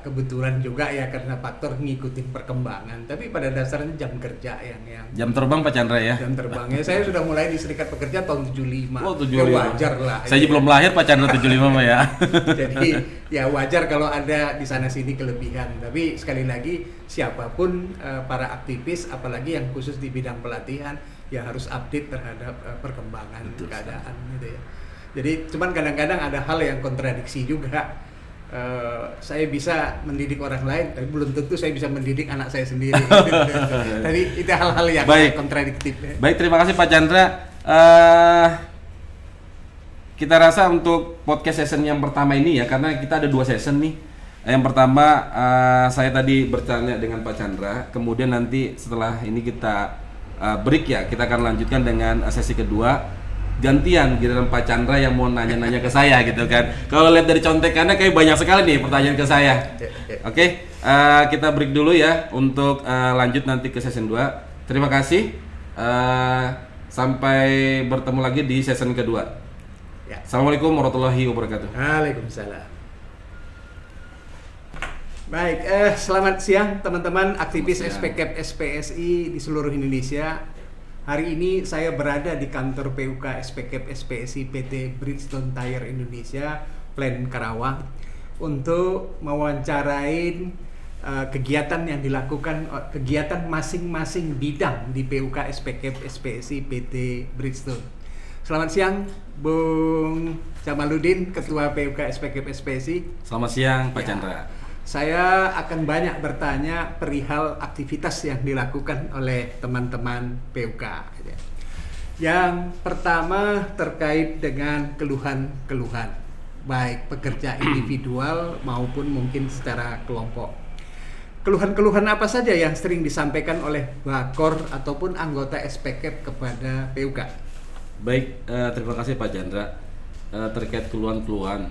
Kebetulan juga ya karena faktor ngikutin perkembangan, tapi pada dasarnya jam kerja yang jam terbang Pak Chandra ya. Jam terbangnya saya sudah mulai di Serikat Pekerja tahun 75. Oh, 75. Ya wajar lah. Saya belum lahir Pak Chandra 75 Pak ya. Jadi ya wajar kalau ada di sana sini kelebihan. Tapi sekali lagi siapapun para aktivis apalagi yang khusus di bidang pelatihan ya harus update terhadap perkembangan keadaan gitu ya. Jadi cuman kadang-kadang ada hal yang kontradiksi juga. Saya bisa mendidik orang lain, tapi belum tentu saya bisa mendidik anak saya sendiri. Tadi itu hal-hal yang kontradiktif. Baik, terima kasih Pak Chandra. Kita rasa untuk podcast season yang pertama ini ya, karena kita ada 2 season nih. Yang pertama saya tadi bertanya dengan Pak Chandra, kemudian nanti setelah ini kita break ya, kita akan lanjutkan dengan sesi kedua. Gantian giliran Pak Chandra yang mau nanya-nanya ke saya gitu kan. Kalau lihat dari contekannya kayak banyak sekali nih pertanyaan ke saya. Oke, kita break dulu ya untuk lanjut nanti ke season 2. Terima kasih. Sampai bertemu lagi di season kedua. Ya. Assalamualaikum warahmatullahi wabarakatuh. Waalaikumsalam. Baik, selamat siang teman-teman aktivis SPKEP SPSI di seluruh Indonesia. Hari ini saya berada di kantor PUK SPKEP SPSI PT Bridgestone Tire Indonesia, Plant Karawang, untuk mewawancarain kegiatan yang dilakukan, kegiatan masing-masing bidang di PUK SPKEP SPSI PT Bridgestone. Selamat siang, Bung Jamaluddin, Ketua PUK SPKEP SPSI. Selamat siang, Pak Chandra. Saya akan banyak bertanya perihal aktivitas yang dilakukan oleh teman-teman PUK. Yang pertama terkait dengan keluhan-keluhan. baik pekerja individual maupun mungkin secara kelompok. Keluhan-keluhan apa saja yang sering disampaikan oleh Bakor ataupun anggota SPK kepada PUK? Baik, terima kasih Pak Chandra. Terkait keluhan-keluhan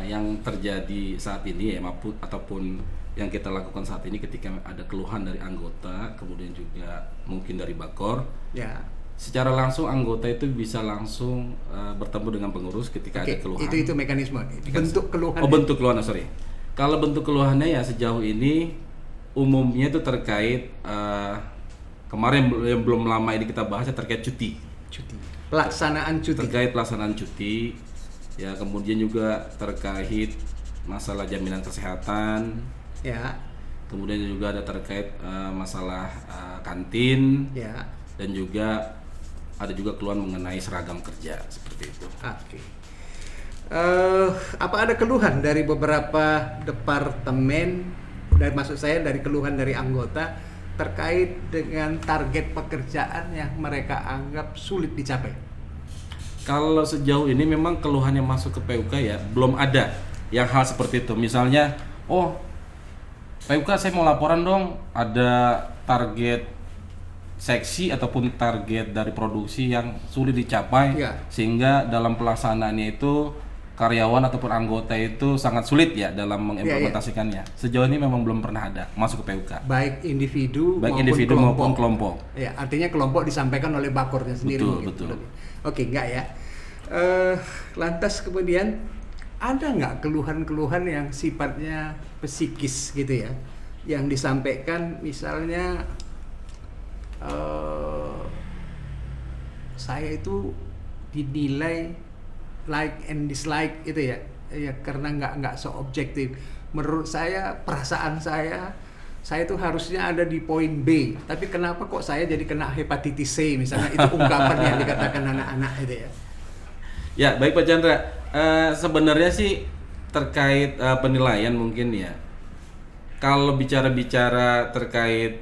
yang terjadi saat ini ya, ataupun yang kita lakukan saat ini ketika ada keluhan dari anggota, kemudian juga mungkin dari Bakor. Ya. Secara langsung anggota itu bisa langsung bertemu dengan pengurus ketika ada keluhan. Itu mekanisme. Bentuk keluhan. Oh, bentuk keluhan, sorry. Kalau bentuk keluhannya ya sejauh ini umumnya itu terkait kemarin yang belum lama ini kita bahas terkait cuti. Pelaksanaan cuti. Terkait pelaksanaan cuti, ya kemudian juga terkait masalah jaminan kesehatan. Ya. Kemudian juga ada terkait masalah kantin. Ya. Dan juga ada juga keluhan mengenai seragam kerja seperti itu. Oke. Apa ada keluhan dari beberapa departemen, dan maksud saya dari keluhan dari anggota terkait dengan target pekerjaan yang mereka anggap sulit dicapai? Kalau sejauh ini memang keluhan yang masuk ke PUK ya belum ada yang hal seperti itu. Misalnya, oh PUK saya mau laporan dong, ada target seksi ataupun target dari produksi yang sulit dicapai, ya. Sehingga dalam pelaksanaannya itu karyawan ataupun anggota itu sangat sulit ya dalam mengimplementasikannya. Sejauh ini memang belum pernah ada masuk ke PUK. Baik individu maupun kelompok. Ya, artinya kelompok disampaikan oleh Bakornya sendiri. Betul. Oke, enggak ya. Lantas kemudian ada nggak keluhan-keluhan yang sifatnya psikis gitu ya, yang disampaikan misalnya saya itu dinilai like and dislike gitu ya, karena nggak so objektif. Menurut saya, perasaan saya itu harusnya ada di poin B, tapi kenapa kok saya jadi kena hepatitis C misalnya, itu ungkapan yang dikatakan anak-anak itu ya. Ya, baik Pak Chandra. Sebenarnya sih terkait penilaian mungkin ya. Kalau bicara terkait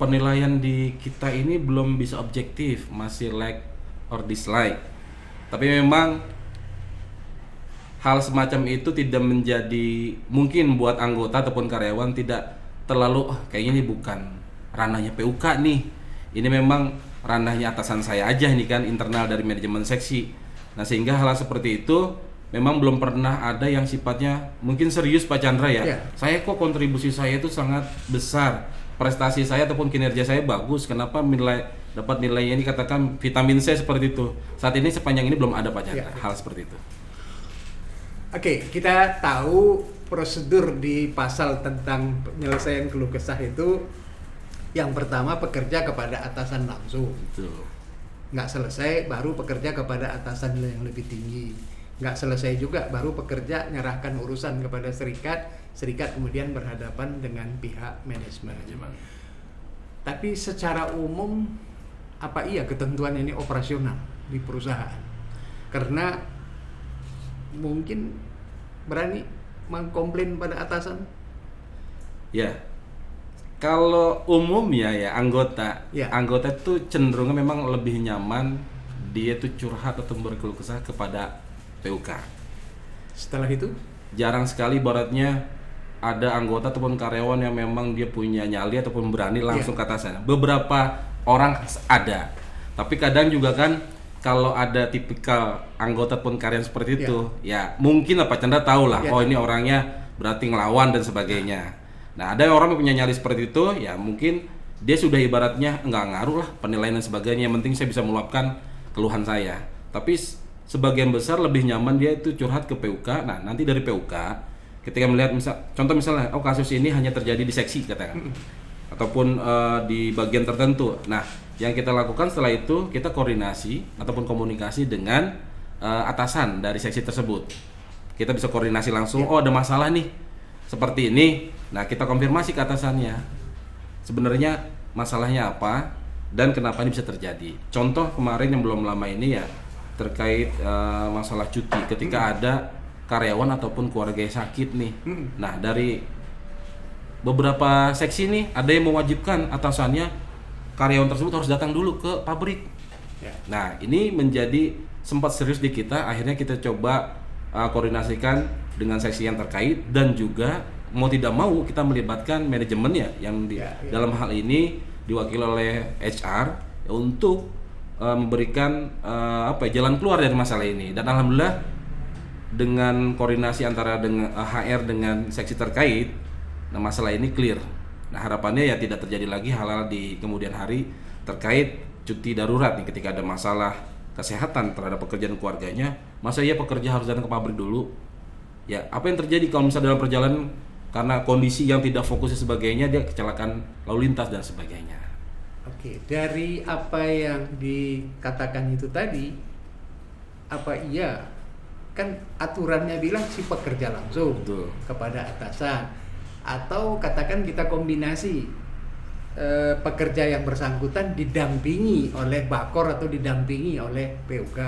penilaian di kita ini belum bisa objektif, masih like or dislike. Tapi memang hal semacam itu tidak menjadi, mungkin buat anggota ataupun karyawan tidak terlalu kayaknya ini bukan ranahnya PUK nih. Ini memang ranahnya atasan saya aja ini kan, internal dari manajemen seksi. Nah, sehingga hal seperti itu memang belum pernah ada yang sifatnya mungkin serius Pak Chandra ya. Saya kok kontribusi saya itu sangat besar, prestasi saya ataupun kinerja saya bagus, kenapa dapat nilai ini katakan vitamin C seperti itu. Saat ini sepanjang ini belum ada Pak Chandra hal seperti itu. Oke, kita tahu prosedur di pasal tentang penyelesaian keluh kesah itu, yang pertama pekerja kepada atasan langsung. Betul. Nggak selesai baru pekerja kepada atasan yang lebih tinggi. Nggak selesai juga baru pekerja nyerahkan urusan kepada serikat kemudian berhadapan dengan pihak manajemen. Tapi secara umum, apa iya ketentuan ini operasional di perusahaan? Karena mungkin berani mengkomplain pada atasan. Ya, kalau umumnya ya anggota itu cenderungnya memang lebih nyaman dia tuh curhat atau berkeluh kesah kepada PUK. Setelah itu jarang sekali ibaratnya ada anggota ataupun karyawan yang memang dia punya nyali ataupun berani langsung ke atasannya. Beberapa orang ada, tapi kadang juga kan kalau ada tipikal anggota ataupun karyawan seperti itu, ya mungkin Pak Chandra tahu lah, oh ini orangnya berarti ngelawan dan sebagainya. Nah, ada orang yang punya nyali seperti itu, ya mungkin dia sudah ibaratnya nggak ngaruh lah penilaian dan sebagainya, yang penting saya bisa meluapkan keluhan saya. Tapi sebagian besar lebih nyaman dia itu curhat ke PUK. Nah, nanti dari PUK ketika melihat contoh misalnya, oh kasus ini hanya terjadi di seksi katakan, ataupun di bagian tertentu. Nah, yang kita lakukan setelah itu kita koordinasi ataupun komunikasi dengan atasan dari seksi tersebut. Kita bisa koordinasi langsung, oh ada masalah nih seperti ini. Nah, kita konfirmasi ke atasannya sebenarnya masalahnya apa dan kenapa ini bisa terjadi. Contoh kemarin yang belum lama ini ya terkait masalah cuti ketika ada karyawan ataupun keluarga yang sakit nih. Nah, dari beberapa seksi nih ada yang mewajibkan atasannya karyawan tersebut harus datang dulu ke pabrik. Nah, ini menjadi sempat serius di kita. Akhirnya kita coba koordinasikan dengan seksi yang terkait, dan juga mau tidak mau kita melibatkan manajemennya yang dalam hal ini diwakili oleh HR untuk memberikan jalan keluar dari masalah ini. Dan alhamdulillah dengan koordinasi antara dengan HR dengan seksi terkait, nah masalah ini clear. Nah harapannya ya tidak terjadi lagi hal-hal di kemudian hari terkait cuti darurat nih, ketika ada masalah kesehatan terhadap pekerja dan keluarganya. Masa iya pekerja harus datang ke pabrik dulu? Ya apa yang terjadi kalau misalnya dalam perjalanan karena kondisi yang tidak fokus dan sebagainya, dia kecelakaan lalu lintas dan sebagainya. Oke, dari apa yang dikatakan itu tadi, apa iya kan aturannya bilang si pekerja langsung Betul. kepada atasan, atau katakan kita kombinasi pekerja yang bersangkutan didampingi oleh bakor atau didampingi oleh PUK.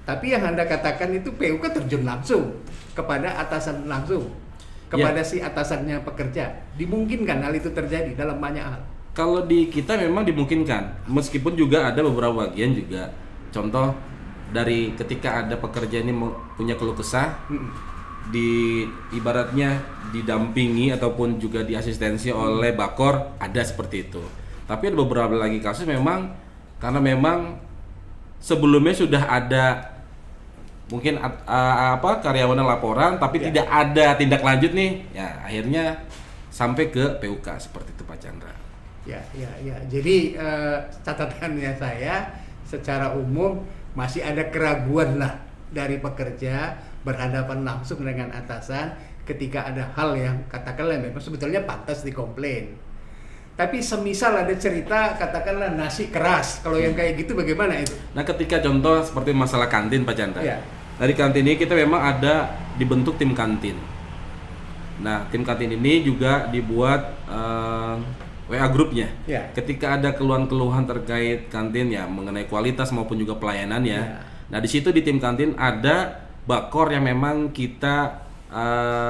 Tapi yang Anda katakan itu PUK terjun langsung kepada atasan langsung, kepada si atasannya pekerja. Dimungkinkan hal itu terjadi dalam banyak hal? Kalau di kita memang dimungkinkan, meskipun juga ada beberapa bagian juga. Contoh dari ketika ada pekerja ini punya keluh kesah, di ibaratnya didampingi ataupun juga diasistensi oleh bakor, ada seperti itu. Tapi ada beberapa lagi kasus memang karena memang sebelumnya sudah ada mungkin karyawan laporan tapi tidak ada tindak lanjut nih, ya akhirnya sampai ke PUK seperti itu Pak Chandra. Ya. Jadi catatannya saya secara umum masih ada keraguan lah dari pekerja berhadapan langsung dengan atasan ketika ada hal yang katakanlah memang sebetulnya pantas dikomplain. Tapi semisal ada cerita katakanlah nasi keras, kalau yang kayak gitu bagaimana itu? Nah ketika contoh seperti masalah kantin Pak Chandra, Ya. Dari kantin ini kita memang ada dibentuk tim kantin. Nah tim kantin ini juga dibuat WA grupnya. Ya. Ketika ada keluhan-keluhan terkait kantin ya mengenai kualitas maupun juga pelayanan ya. Nah di situ di tim kantin ada bakor yang memang kita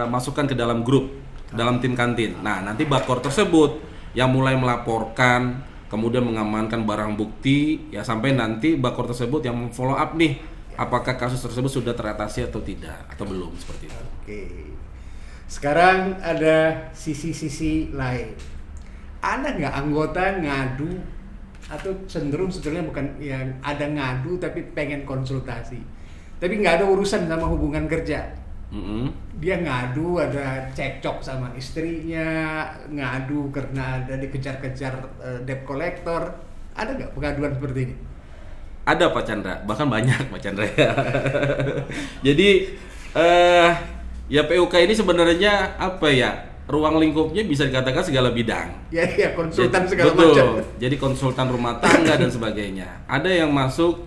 masukkan ke dalam grup, dalam tim kantin. Nah nanti bakor tersebut yang mulai melaporkan, kemudian mengamankan barang bukti ya, sampai nanti bakor tersebut yang follow up nih, apakah kasus tersebut sudah teratasi atau tidak atau belum, seperti itu. Oke. Sekarang ada sisi-sisi lain. Ada nggak anggota ngadu atau cenderung sebetulnya bukan yang ada ngadu tapi pengen konsultasi, tapi nggak ada urusan sama hubungan kerja. Dia ngadu ada cekcok sama istrinya, ngadu karena ada dikejar-kejar debt collector. Ada nggak pengaduan seperti ini? Ada Pak Chandra, bahkan banyak Pak Chandra. Jadi ya PUK ini sebenarnya apa ya? Ruang lingkupnya bisa dikatakan segala bidang. Ya konsultan segala betul, macam. Jadi konsultan rumah tangga dan sebagainya. Ada yang masuk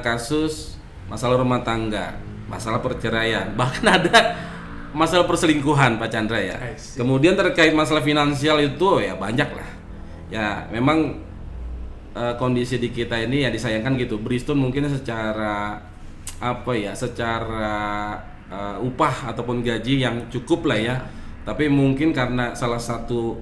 kasus masalah rumah tangga, masalah perceraian, bahkan ada masalah perselingkuhan Pak Chandra ya. Kemudian terkait masalah finansial itu ya banyak lah. Ya memang kondisi di kita ini ya disayangkan gitu. Bristol mungkin secara upah ataupun gaji yang cukup lah ya. Tapi mungkin karena salah satu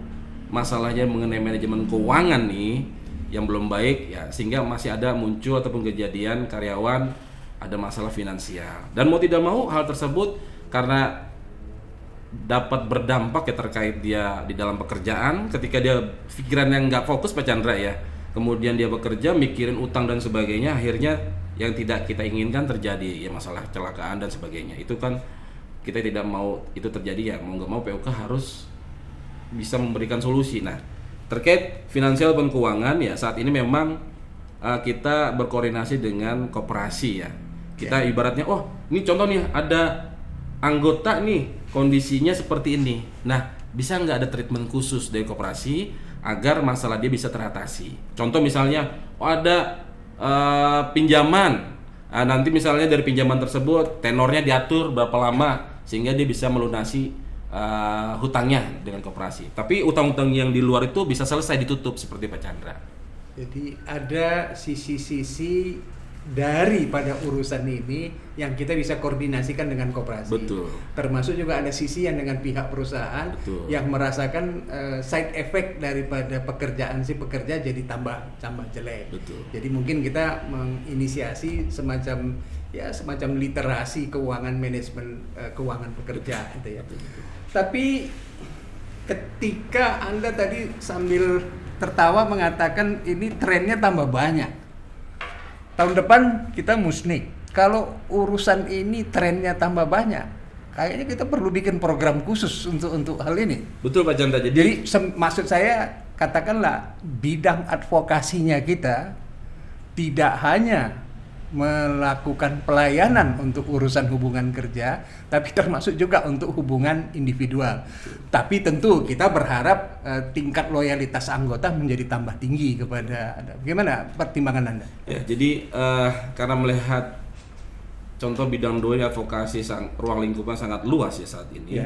masalahnya mengenai manajemen keuangan nih yang belum baik ya, sehingga masih ada muncul ataupun kejadian karyawan ada masalah finansial. Dan mau tidak mau hal tersebut karena dapat berdampak ya terkait dia di dalam pekerjaan, ketika dia pikiran yang nggak fokus Pak Chandra ya, kemudian dia bekerja mikirin utang dan sebagainya, akhirnya yang tidak kita inginkan terjadi ya, masalah kecelakaan dan sebagainya. Itu kan kita tidak mau itu terjadi ya, mau nggak mau PUK harus bisa memberikan solusi. Nah terkait finansial dan keuangan ya, saat ini memang kita berkoordinasi dengan koperasi ya. Kita ibaratnya ini contoh nih, ada anggota nih kondisinya seperti ini. Nah bisa nggak ada treatment khusus dari koperasi agar masalah dia bisa teratasi. Contoh misalnya ada pinjaman, nanti misalnya dari pinjaman tersebut tenornya diatur berapa lama sehingga dia bisa melunasi hutangnya dengan koperasi. Tapi utang-utang yang di luar itu bisa selesai ditutup seperti Pak Chandra. Jadi ada sisi-sisi daripada urusan ini yang kita bisa koordinasikan dengan koperasi. Betul. Termasuk juga ada sisi yang dengan pihak perusahaan. Betul. Yang merasakan side effect daripada pekerjaan si pekerja jadi tambah jelek. Betul. Jadi mungkin kita menginisiasi semacam ya semacam literasi keuangan, manajemen keuangan pekerja itu ya. Tapi ketika Anda tadi sambil tertawa mengatakan ini trennya tambah banyak. Tahun depan kita musnik. Kalau urusan ini trennya tambah banyak, kayaknya kita perlu bikin program khusus untuk hal ini. Betul Pak Chandra. Jadi maksud saya, katakanlah bidang advokasinya kita tidak hanya melakukan pelayanan untuk urusan hubungan kerja, tapi termasuk juga untuk hubungan individual. Tapi tentu kita berharap tingkat loyalitas anggota menjadi tambah tinggi kepada Anda. Bagaimana pertimbangan Anda? Ya, jadi karena melihat contoh bidang 2 advokasi ruang lingkupan sangat luas ya saat ini,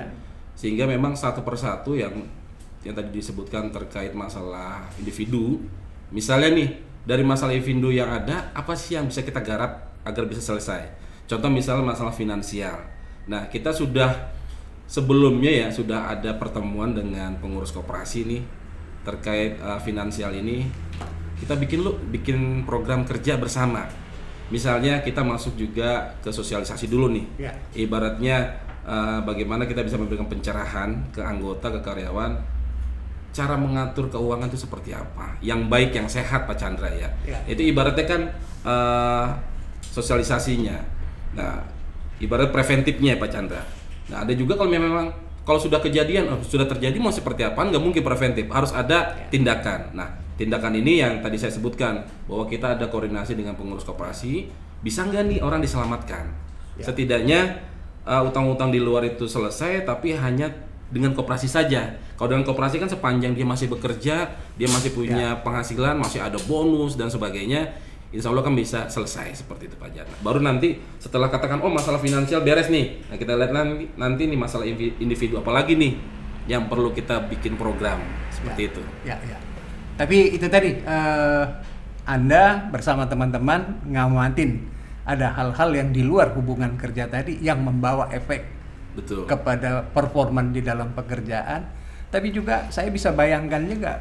sehingga memang satu persatu yang tadi disebutkan terkait masalah individu, misalnya nih dari masalah individu yang ada, apa sih yang bisa kita garap agar bisa selesai? Contoh misalnya masalah finansial. Nah, kita sudah sebelumnya ya sudah ada pertemuan dengan pengurus koperasi nih terkait finansial ini. Kita bikin program kerja bersama. Misalnya kita masuk juga ke sosialisasi dulu nih. Ya. Ibaratnya bagaimana kita bisa memberikan pencerahan ke anggota, ke karyawan, cara mengatur keuangan itu seperti apa, yang baik, yang sehat Pak Chandra ya. Itu ibaratnya kan sosialisasinya. Nah, ibarat preventifnya Pak Chandra. Nah, ada juga kalau sudah kejadian, sudah terjadi mau seperti apa, nggak mungkin preventif, harus ada tindakan. Nah, tindakan ini yang tadi saya sebutkan, bahwa kita ada koordinasi dengan pengurus koperasi, bisa nggak nih orang diselamatkan? Setidaknya utang-utang di luar itu selesai, tapi hanya dengan koperasi saja. Kalau dengan koperasi kan sepanjang dia masih bekerja, dia masih punya penghasilan, masih ada bonus dan sebagainya, insya Allah kan bisa selesai seperti itu Pak Jana. Baru nanti setelah katakan masalah finansial beres nih, nah kita lihat nanti nih masalah individu apalagi nih yang perlu kita bikin program seperti itu. Ya. Tapi itu tadi Anda bersama teman-teman ngamatin ada hal-hal yang di luar hubungan kerja tadi yang membawa efek kepada performan di dalam pekerjaan. Tapi juga saya bisa bayangkan juga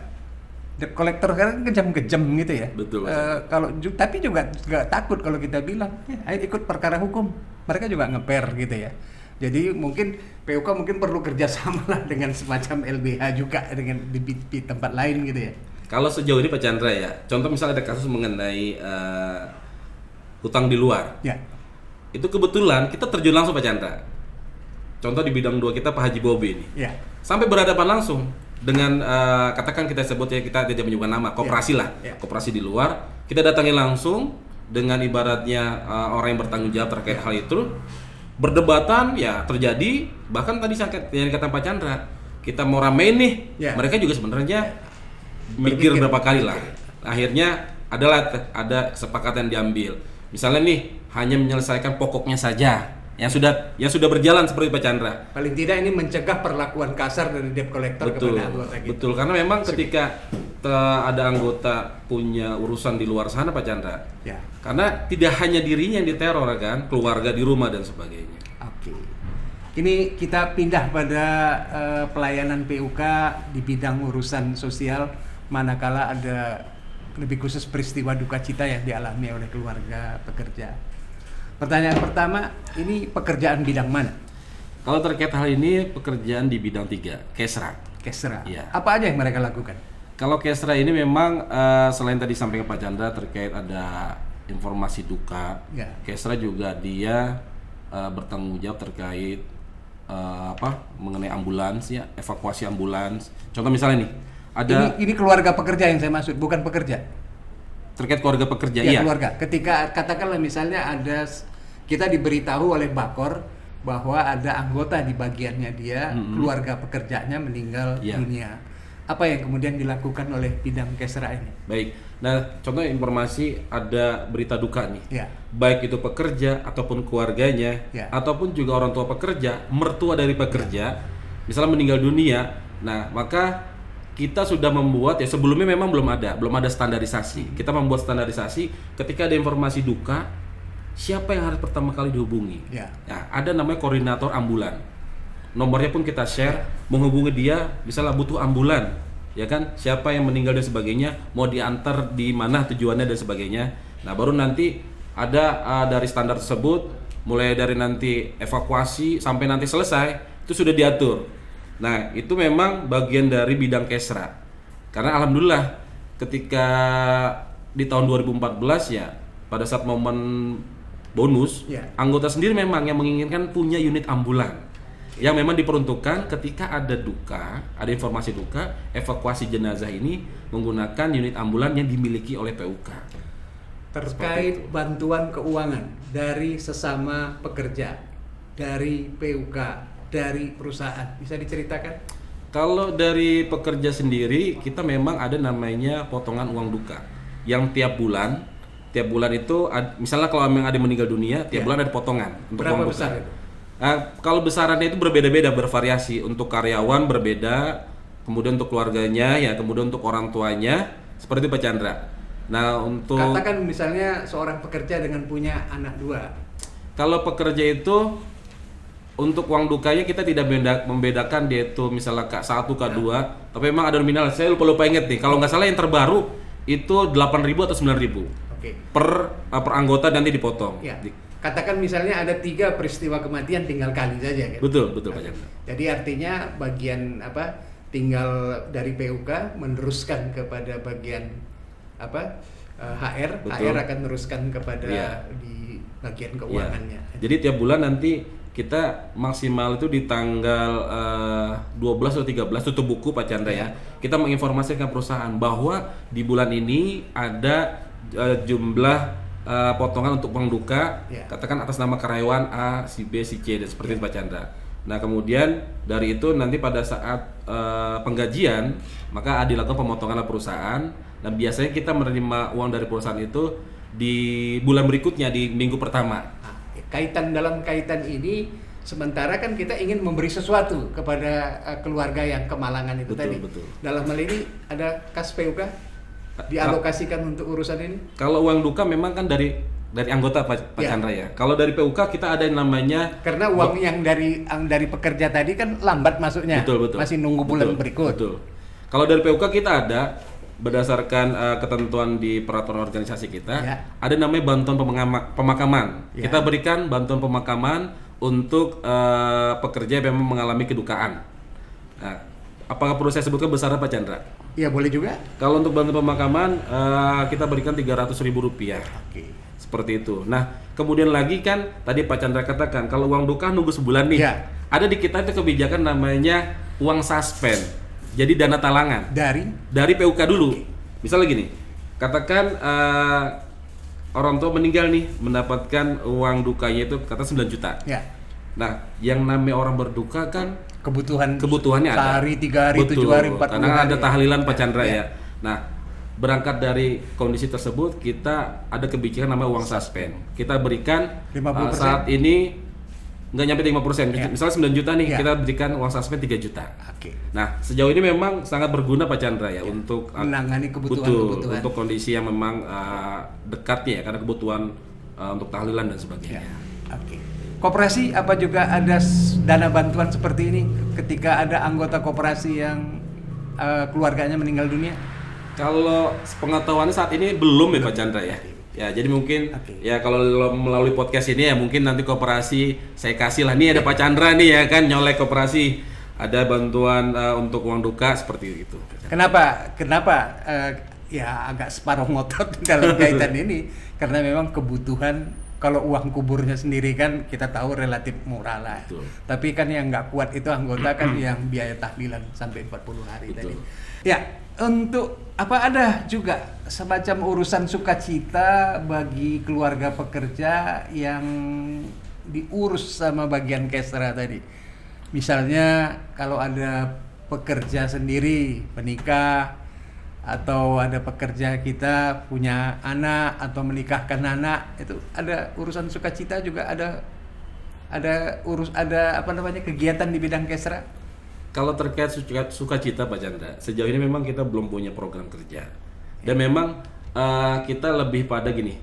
debt collector kan kejam-kejam gitu ya. Betul. Tapi juga takut kalau kita bilang, ayo ikut perkara hukum. Mereka juga ngeper gitu ya. Jadi mungkin PUK mungkin perlu kerjasama lah dengan semacam LBH juga dengan di tempat lain gitu ya. Kalau sejauh ini Pak Chandra ya, contoh misalnya ada kasus mengenai hutang di luar. Ya. Itu kebetulan kita terjun langsung Pak Chandra. Contoh di bidang 2 kita Pak Haji Bobi ini. Ya. Sampai berhadapan langsung dengan katakan kita sebut ya, kita tidak menyebutkan nama, koperasi lah. Koperasi di luar, kita datangin langsung dengan ibaratnya orang yang bertanggung jawab terkait hal itu. Berdebatan ya terjadi, bahkan tadi yang kata Pak Chandra, kita mau ramein nih. Mereka juga sebenarnya mikir berapa kali lah. Akhirnya ada kesepakatan diambil. Misalnya nih hanya menyelesaikan pokoknya saja. Yang sudah berjalan seperti Pak Chandra. Paling tidak ini mencegah perlakuan kasar dari debt collector kepada anggota kita. Betul, karena memang ketika ada anggota punya urusan di luar sana Pak Chandra. Ya. Karena tidak hanya dirinya yang diteror kan, keluarga di rumah dan sebagainya. Oke. Ini kita pindah pada pelayanan PUK di bidang urusan sosial, manakala ada lebih khusus peristiwa duka cita yang dialami oleh keluarga pekerja. Pertanyaan pertama, ini pekerjaan bidang mana? Kalau terkait hal ini, pekerjaan di bidang 3, Kesra. Ya. Apa aja yang mereka lakukan? Kalau Kesra ini memang selain tadi sampaikan Pak Chandra terkait ada informasi duka, Kesra juga dia bertanggung jawab terkait mengenai ambulans ya, evakuasi ambulans. Contoh misalnya nih, ada ini keluarga pekerja yang saya maksud, bukan pekerja. Terkait keluarga pekerja, keluarga. Ketika katakanlah misalnya kita diberitahu oleh Bakor bahwa ada anggota di bagiannya dia, keluarga pekerjanya meninggal dunia. Apa yang kemudian dilakukan oleh bidang Kesra ini? Baik. Nah, contoh informasi ada berita duka nih. Baik itu pekerja ataupun keluarganya, ataupun juga orang tua pekerja, mertua dari pekerja, misalnya meninggal dunia. Nah, maka kita sudah membuat ya, sebelumnya memang belum ada standarisasi. Kita membuat standarisasi ketika ada informasi duka, siapa yang harus pertama kali dihubungi. Nah, ada namanya koordinator ambulan. Nomornya pun kita share, menghubungi dia, misalnya butuh ambulan, ya kan? Siapa yang meninggal dan sebagainya, mau diantar di mana tujuannya dan sebagainya. Nah, baru nanti ada dari standar tersebut, mulai dari nanti evakuasi sampai nanti selesai itu sudah diatur. Nah itu memang bagian dari bidang Kesra. Karena alhamdulillah ketika di tahun 2014 ya pada saat momen bonus, anggota sendiri memang yang menginginkan punya unit ambulan yang memang diperuntukkan ketika ada duka, ada informasi duka, evakuasi jenazah ini menggunakan unit ambulan yang dimiliki oleh PUK. Terkait bantuan keuangan dari sesama pekerja, dari PUK, dari perusahaan, bisa diceritakan? Kalau dari pekerja sendiri, kita memang ada namanya potongan uang duka yang tiap bulan itu misalnya kalau memang ada yang meninggal dunia, tiap bulan ada potongan untuk berapa uang besar duka. itu? Kalau besarannya itu berbeda-beda, bervariasi. Untuk karyawan berbeda, kemudian untuk keluarganya, ya kemudian untuk orang tuanya, seperti Pak Chandra. Nah untuk katakan misalnya seorang pekerja dengan punya anak 2. Kalau pekerja itu untuk uang dukanya kita tidak membedakan dia itu misalnya K1, K2, tapi memang ada nominal. Saya lupa inget nih. Kalau nggak salah yang terbaru itu 8.000 atau 9.000 per anggota nanti dipotong. Ya. Katakan misalnya ada 3 peristiwa kematian, tinggal kali saja kan? Betul Pak Chandra. Jadi artinya bagian tinggal dari PUK meneruskan kepada bagian HR, Betul. HR akan meneruskan kepada di bagian keuangannya. Jadi tiap bulan nanti kita maksimal itu di tanggal 12 atau 13 tutup buku Pak Chandra ya. Kita menginformasikan perusahaan bahwa di bulan ini ada jumlah potongan untuk uang duka, katakan atas nama karyawan A, si B, si C dan seperti itu Pak Chandra. Nah kemudian dari itu nanti pada saat penggajian maka dilakukan pemotongan oleh perusahaan. Dan biasanya kita menerima uang dari perusahaan itu di bulan berikutnya, di minggu pertama. Dalam kaitan ini, sementara kan kita ingin memberi sesuatu kepada keluarga yang kemalangan itu tadi. Betul. Dalam hal ini ada kas PUK dialokasikan untuk urusan ini? Kalau uang duka memang kan dari anggota Pak Chandra ya. Kalau dari PUK kita ada yang namanya, karena uang yang dari pekerja tadi kan lambat masuknya. Betul. Masih nunggu bulan berikut. Betul. Kalau dari PUK kita ada berdasarkan ketentuan di peraturan organisasi kita, ada namanya bantuan pemakaman. Kita berikan bantuan pemakaman untuk pekerja yang memang mengalami kedukaan. Nah, apakah perlu saya sebutkan besarnya Pak Chandra? Ya boleh juga. Kalau untuk bantuan pemakaman kita berikan Rp300.000. Seperti itu. Nah, kemudian lagi kan tadi Pak Chandra katakan kalau uang duka nunggu sebulan nih. Ada di kita itu kebijakan namanya uang suspend. Jadi dana talangan dari PUK dulu. Misalnya gini, katakan orang tua meninggal nih mendapatkan uang dukanya itu kata 9 juta. Nah, yang namanya orang berduka kan kebutuhannya ada. Sehari, 3 hari, 7 hari, 40 hari. Karena ada tahlilan Pak Chandra ya. Nah, berangkat dari kondisi tersebut kita ada kebijakan namanya uang suspend. Kita berikan 50%. Saat ini nggak nyampe 5%. Misalnya 9 juta nih, kita berikan uang suspend 3 juta. Nah, sejauh ini memang sangat berguna Pak Chandra ya untuk menangani kebutuhan. Untuk kondisi yang memang dekatnya ya, karena kebutuhan untuk tahlilan dan sebagainya. Koperasi apa juga ada dana bantuan seperti ini ketika ada anggota koperasi yang keluarganya meninggal dunia? Kalau pengetahuannya saat ini belum ya Pak Chandra ya. Ya jadi mungkin ya kalau melalui podcast ini ya mungkin nanti koperasi saya kasih lah nih ada Pak Chandra nih ya kan nyolek koperasi ada bantuan untuk uang duka seperti itu. Kenapa ya agak separuh ngotot dalam kaitan ini karena memang kebutuhan kalau uang kuburnya sendiri kan kita tahu relatif murah lah. Betul. Tapi kan yang nggak kuat itu anggota kan yang biaya tahlilan sampai 40 hari. Betul. Tadi. Ya, untuk apa ada juga semacam urusan sukacita bagi keluarga pekerja yang diurus sama bagian Kesra tadi. Misalnya kalau ada pekerja sendiri menikah atau ada pekerja kita punya anak atau menikahkan anak, itu ada urusan sukacita juga ada kegiatan di bidang Kesra. Kalau terkait sukacita Pak Chandra, sejauh ini memang kita belum punya program kerja dan memang kita lebih pada gini,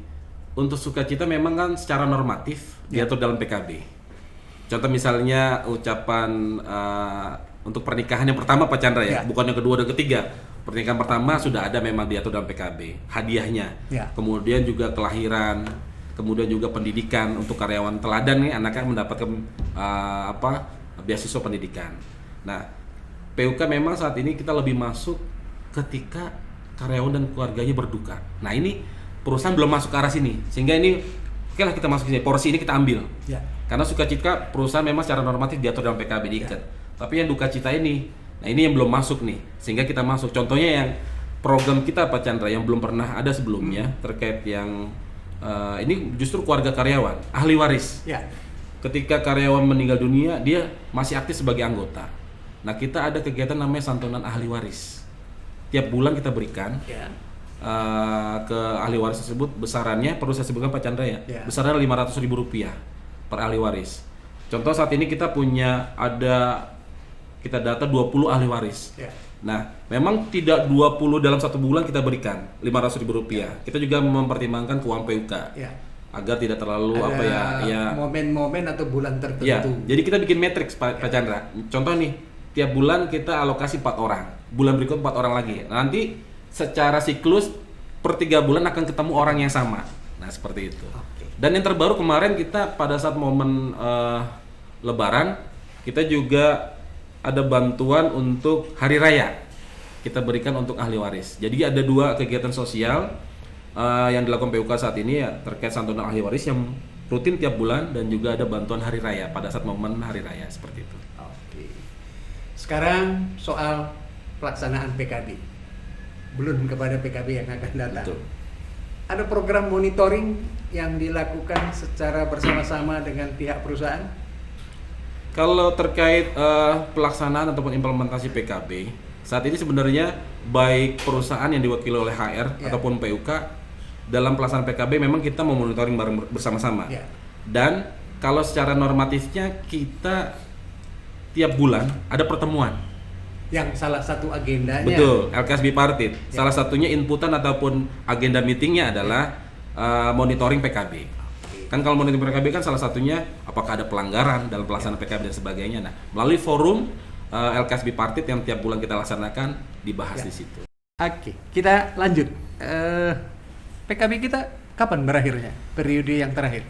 untuk sukacita memang kan secara normatif diatur dalam PKB. Contoh misalnya ucapan untuk pernikahan yang pertama Pak Chandra ya, bukan yang kedua dan ketiga. Pernikahan pertama sudah ada memang diatur dalam PKB, hadiahnya. Kemudian juga kelahiran, kemudian juga pendidikan untuk karyawan teladan nih anaknya mendapatkan beasiswa pendidikan. Nah, PUK memang saat ini kita lebih masuk ketika karyawan dan keluarganya berduka. Nah, ini perusahaan belum masuk ke arah sini, sehingga ini oke lah kita masuk sini, porsi ini kita ambil. Ya. Karena sukacita perusahaan memang secara normatif diatur dalam PKB diikat. Tapi yang duka cita ini, nah ini yang belum masuk nih, sehingga kita masuk. Contohnya yang program kita Pak Chandra yang belum pernah ada sebelumnya terkait yang ini justru keluarga karyawan, ahli waris. Ya. Ketika karyawan meninggal dunia, dia masih aktif sebagai anggota. Nah, kita ada kegiatan namanya santunan ahli waris. Tiap bulan kita berikan ke ahli waris tersebut, besarannya perlu saya sebutkan Pak Chandra ya, besarannya Rp500.000 per ahli waris. Contoh saat ini kita data 20 ahli waris. Nah, memang tidak 20 dalam satu bulan kita berikan Rp500.000. Kita juga mempertimbangkan keuangan PUK agar tidak terlalu momen-momen atau bulan tertentu. Ya, jadi kita bikin matriks Pak Chandra. Contoh nih, tiap bulan kita alokasi 4 orang, bulan berikut 4 orang lagi. Nanti secara siklus per 3 bulan akan ketemu orang yang sama. Nah, seperti itu. Dan yang terbaru kemarin kita pada saat momen Lebaran, kita juga ada bantuan untuk hari raya. Kita berikan untuk ahli waris. Jadi ada 2 kegiatan sosial yang dilakukan PUK saat ini ya, terkait santunan ahli waris yang rutin tiap bulan, dan juga ada bantuan hari raya pada saat momen hari raya seperti itu. Sekarang soal pelaksanaan PKB, belum kepada PKB yang akan datang. Betul. Ada program monitoring yang dilakukan secara bersama-sama dengan pihak perusahaan? Kalau terkait pelaksanaan ataupun implementasi PKB, saat ini sebenarnya baik perusahaan yang diwakili oleh HR ataupun PUK dalam pelaksanaan PKB memang kita memonitoring bareng bersama-sama. Dan kalau secara normatifnya kita tiap bulan ada pertemuan. Yang salah satu agendanya. Betul, LKS Bipartit. Salah satunya inputan ataupun agenda meetingnya adalah monitoring PKB. Kan kalau monitoring PKB kan salah satunya apakah ada pelanggaran dalam pelaksanaan PKB dan sebagainya. Nah, melalui forum LKS Bipartit yang tiap bulan kita laksanakan dibahas di situ. Oke, kita lanjut. PKB kita kapan berakhirnya? Periode yang terakhir?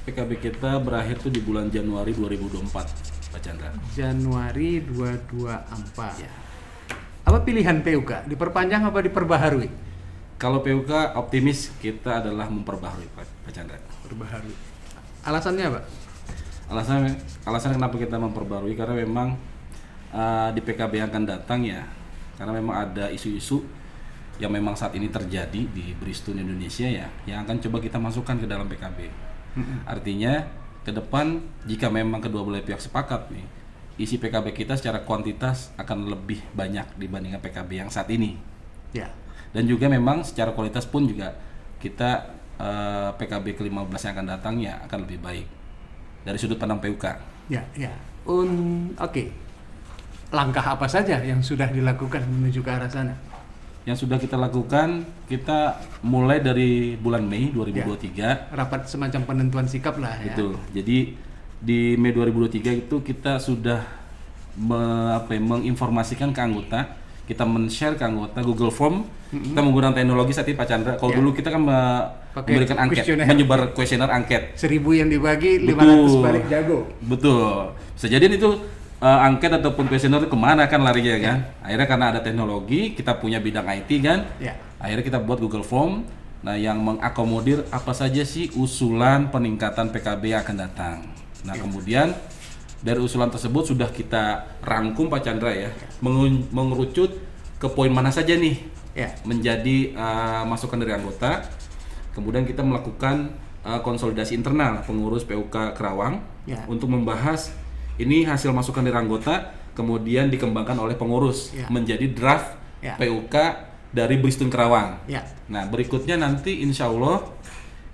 PKB kita berakhir tuh di bulan Januari 2024. Pak Chandra. Januari 2024. Apa pilihan PUK? Diperpanjang apa diperbaharui? Kalau PUK optimis kita adalah memperbaharui Pak Chandra. Perbaharui. Alasannya apa? Alasannya kenapa kita memperbarui karena memang di PKB yang akan datang ya, karena memang ada isu-isu yang memang saat ini terjadi di Bristol Indonesia ya, yang akan coba kita masukkan ke dalam PKB. Artinya ke depan jika memang kedua belah pihak sepakat nih, isi PKB kita secara kuantitas akan lebih banyak dibandingkan PKB yang saat ini. Ya. Dan juga memang secara kualitas pun juga kita PKB ke-15 yang akan datang ya akan lebih baik dari sudut pandang PUK. Ya. Oke. Langkah apa saja yang sudah dilakukan menuju ke arah sana? Yang sudah kita lakukan, kita mulai dari bulan Mei 2023 rapat semacam penentuan sikap lah ya. Betul. Jadi di Mei 2023 itu kita sudah menginformasikan ke anggota, kita men-share ke anggota Google Form. Kita menggunakan teknologi saat ini Pak Chandra. Kalau dulu kita kan memberikan angket, menyebar kuesioner angket. 1000 yang dibagi 500 balik jago. Betul. Bisa jadi itu angket ataupun kuesioner kemana kan larinya kan. Akhirnya karena ada teknologi, kita punya bidang IT kan. Akhirnya kita buat Google Form. Nah, yang mengakomodir apa saja sih usulan peningkatan PKB yang akan datang. Nah, kemudian dari usulan tersebut sudah kita rangkum Pak Chandra ya, mengerucut ke poin mana saja nih menjadi masukan dari anggota. Kemudian kita melakukan konsolidasi internal pengurus PUK Kerawang untuk membahas ini hasil masukan dari anggota, kemudian dikembangkan oleh pengurus menjadi draft PUK dari Bristol Kerawang. Nah, berikutnya nanti insya Allah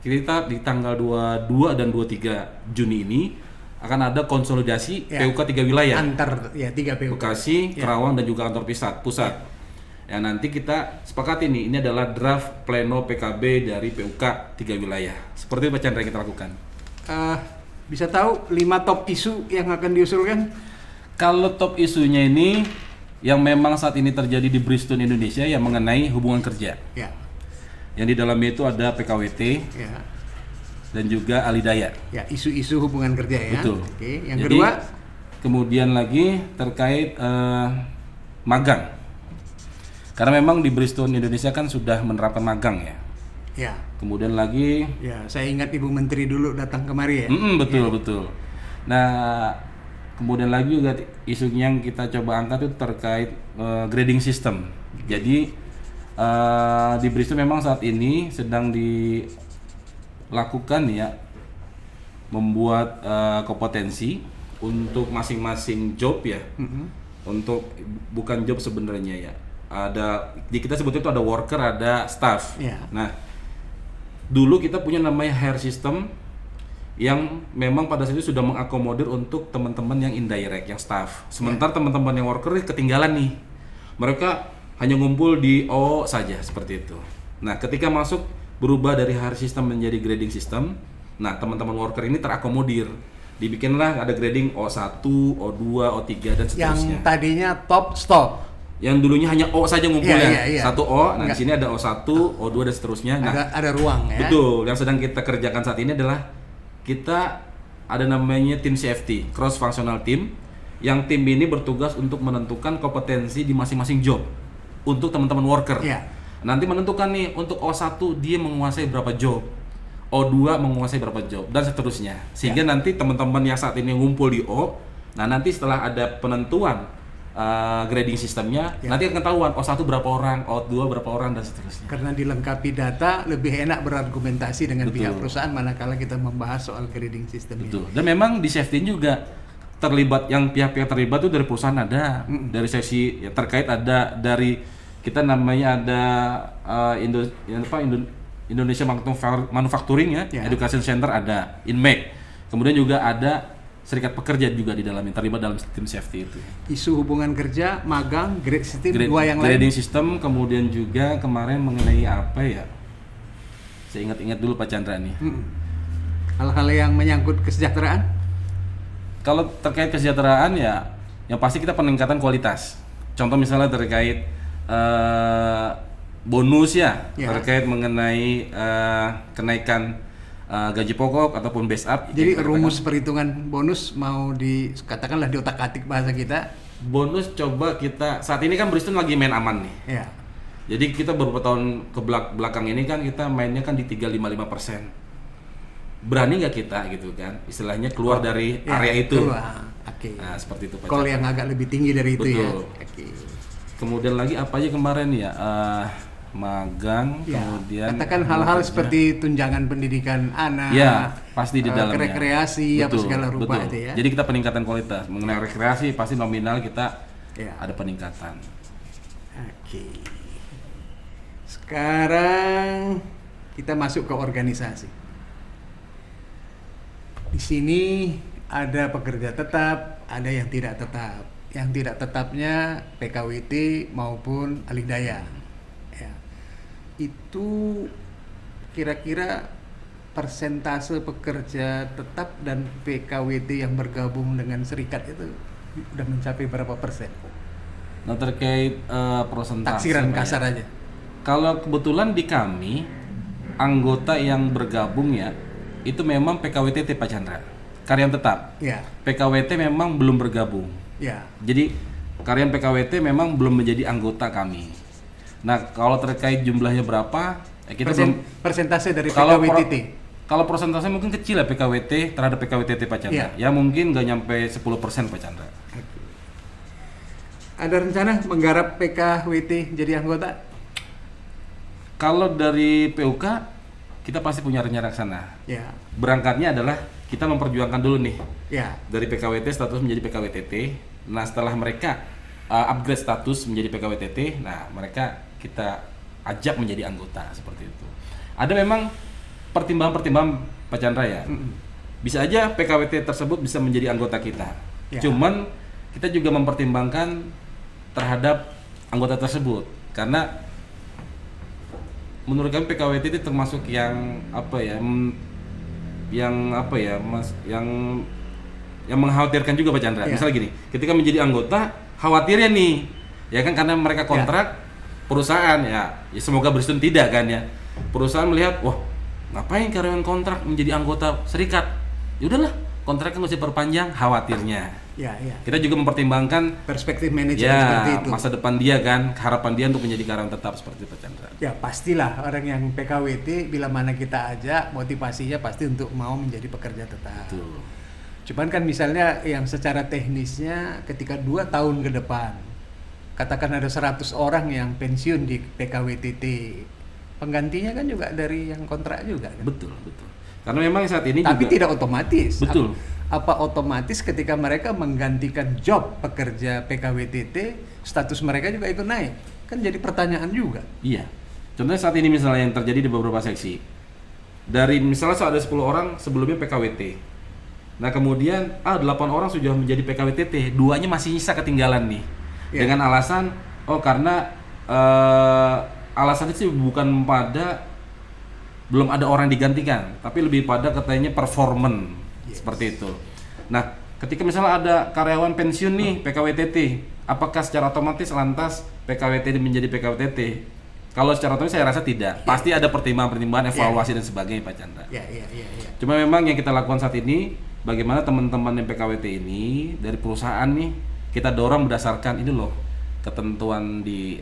kita di tanggal 22 dan 23 Juni ini akan ada konsolidasi PUK 3 wilayah. Antar 3 PUK. Bekasi, Kerawang dan juga kantor pusat. Ya, nanti kita sepakati ini adalah draft pleno PKB dari PUK 3 wilayah. Seperti itu Pak Chandra yang kita lakukan. Bisa tahu 5 top isu yang akan diusulkan? Kalau top isunya ini yang memang saat ini terjadi di Bristol Indonesia yang mengenai hubungan kerja. Yang di dalamnya itu ada PKWT, dan juga Alidaya. Ya, isu-isu hubungan kerja ya. Betul. Oke, yang Jadi, kedua, kemudian lagi terkait magang. Karena memang di Bristol Indonesia kan sudah menerapkan magang ya. ya, Kemudian lagi ya, saya ingat Ibu Menteri dulu datang kemari ya. betul. Nah, kemudian lagi juga isu yang kita coba angkat itu terkait grading system. Jadi di Bristol memang saat ini sedang dilakukan ya, membuat kompetensi untuk masing-masing job ya. Untuk bukan job sebenarnya ya. Ada di kita sebutnya itu ada worker, ada staff. Ya. Nah, dulu kita punya namanya hire system yang memang pada saat itu sudah mengakomodir untuk teman-teman yang indirect, yang staff. Sementara teman-teman yang worker ketinggalan nih. Mereka hanya ngumpul di O saja seperti itu. Nah, ketika masuk berubah dari hire system menjadi grading system, nah teman-teman worker ini terakomodir. Dibikinlah ada grading O1, O2, O3 dan seterusnya. Yang tadinya top stop. Yang dulunya hanya O saja ngumpulnya. Iya. Satu O, nah di Enggak. sini ada O1, O2 dan seterusnya. Nah, Ada ruang ya. betul. Yang sedang kita kerjakan saat ini adalah kita ada namanya tim CFT, cross functional team, yang tim ini bertugas untuk menentukan kompetensi di masing-masing job untuk teman-teman worker. Iya. Nanti menentukan nih untuk O1 dia menguasai berapa job, O2 menguasai berapa job dan seterusnya. Sehingga nanti teman-teman yang saat ini ngumpul di O, nah nanti setelah ada penentuan grading sistemnya, nanti akan ketahuan O1 berapa orang, O2 berapa orang dan seterusnya. Karena dilengkapi data, lebih enak berargumentasi dengan Betul. pihak perusahaan manakala kita membahas soal grading system Betul. ini. Dan memang di safety juga terlibat, yang pihak-pihak terlibat itu dari perusahaan ada, dari sesi ya, terkait ada dari kita namanya ada Indonesia Manufacturing ya, Education Center ada, Inmake. Kemudian juga ada serikat pekerja juga di dalamnya terlibat dalam tim safety itu. Isu hubungan kerja, magang, grade system, dua yang Grading lain. system, kemudian juga kemarin mengenai apa ya? Saya ingat-ingat dulu Pak Chandra nih. Hal-hal yang menyangkut kesejahteraan. Kalau terkait kesejahteraan ya, yang pasti kita peningkatan kualitas. Contoh misalnya terkait bonus ya, terkait mengenai kenaikan gaji pokok ataupun base up. Jadi rumus perhitungan bonus mau dikatakanlah diotak-atik bahasa kita. Bonus coba kita saat ini kan Bristol lagi main aman nih. Ya. Jadi kita beberapa tahun ke belakang ini kan kita mainnya kan di 355%. Berani nggak kita gitu kan, istilahnya keluar dari area itu. Keluar. Oke. Nah seperti itu Pak. Call yang agak lebih tinggi dari itu ya. Betul. Oke. Kemudian lagi apa aja kemarin ya? Magang, Ya, kemudian katakan hal-hal seperti tunjangan pendidikan anak, ya pasti di dalamnya. rekreasi apa segala rupa betul. itu ya. Jadi kita peningkatan kualitas mengenai rekreasi pasti nominal kita Ya. ada peningkatan. Oke. Sekarang kita masuk ke organisasi. Di sini ada pekerja tetap, ada yang tidak tetap. Yang tidak tetapnya PKWT maupun Alidaya. Ya. Itu kira-kira persentase pekerja tetap dan PKWT yang bergabung dengan serikat itu udah mencapai berapa persen? Nah terkait persentase Taksiran Pak, kasar ya. aja. Kalau kebetulan di kami anggota yang bergabung ya itu memang PKWT Pak Chandra, karyawan tetap. Ya, PKWT memang belum bergabung. ya. Jadi karyawan PKWT memang belum menjadi anggota kami. Nah kalau terkait jumlahnya berapa, kita belum. Persentase dari Kalau PKWTT. Kalau persentase mungkin kecil ya PKWT terhadap PKWTT Pak Chandra. Iya. Ya mungkin nggak nyampe 10% Pak Chandra. Ada rencana menggarap PKWT jadi anggota? Kalau dari PUK kita pasti punya rencana ke sana. Ya, Berangkatnya adalah kita memperjuangkan dulu nih ya. dari PKWT status menjadi PKWTT. Nah setelah mereka upgrade status menjadi PKWTT, nah mereka kita ajak menjadi anggota seperti itu. Ada memang pertimbangan-pertimbangan Pak Chandra ya. Bisa aja PKWT tersebut bisa menjadi anggota kita. Ya. Cuman kita juga mempertimbangkan terhadap anggota tersebut karena menurut kami PKWT itu termasuk yang apa ya, yang mengkhawatirkan juga Pak Chandra. Ya. Misalnya gini, ketika menjadi anggota khawatirnya nih, ya kan karena mereka kontrak perusahaan ya semoga Bristol tidak kan ya. Perusahaan melihat wah ngapain karyawan kontrak menjadi anggota serikat? Ya udahlah, kontraknya nggak usah perpanjang, khawatirnya. Ya, ya. Kita juga mempertimbangkan Perspektif manajemen seperti ya itu. masa depan dia kan, harapan dia untuk menjadi karyawan tetap seperti itu, Pak Chandra. Ya pastilah orang yang PKWT bila mana kita ajak motivasinya pasti untuk mau menjadi pekerja tetap. Betul. Cuman kan misalnya yang secara teknisnya ketika 2 tahun ke depan katakan ada 100 orang yang pensiun di PKWTT, penggantinya kan juga dari yang kontrak juga kan? Betul, betul. Karena memang saat ini Tapi juga tidak otomatis. betul. Apa otomatis ketika mereka menggantikan job pekerja PKWTT, status mereka juga ikut naik? Kan jadi pertanyaan juga. Iya. Contohnya saat ini misalnya yang terjadi di beberapa seksi. Dari misalnya ada 10 orang sebelumnya PKWT. Nah, kemudian 8 orang sudah menjadi PKWTT, 2-nya masih sisa ketinggalan nih. Iya. Dengan alasan karena alasannya sih bukan pada belum ada orang digantikan, tapi lebih pada katanya performan. Yes. Seperti itu. Nah, ketika misalnya ada karyawan pensiun nih PKWTT, apakah secara otomatis lantas PKWT menjadi PKWTT? Kalau secara otomatis saya rasa tidak. Pasti ada pertimbangan-pertimbangan, evaluasi dan sebagainya, Pak Chandra. Ya. Cuma memang yang kita lakukan saat ini, bagaimana teman-teman yang PKWT ini dari perusahaan nih kita dorong berdasarkan ini loh ketentuan di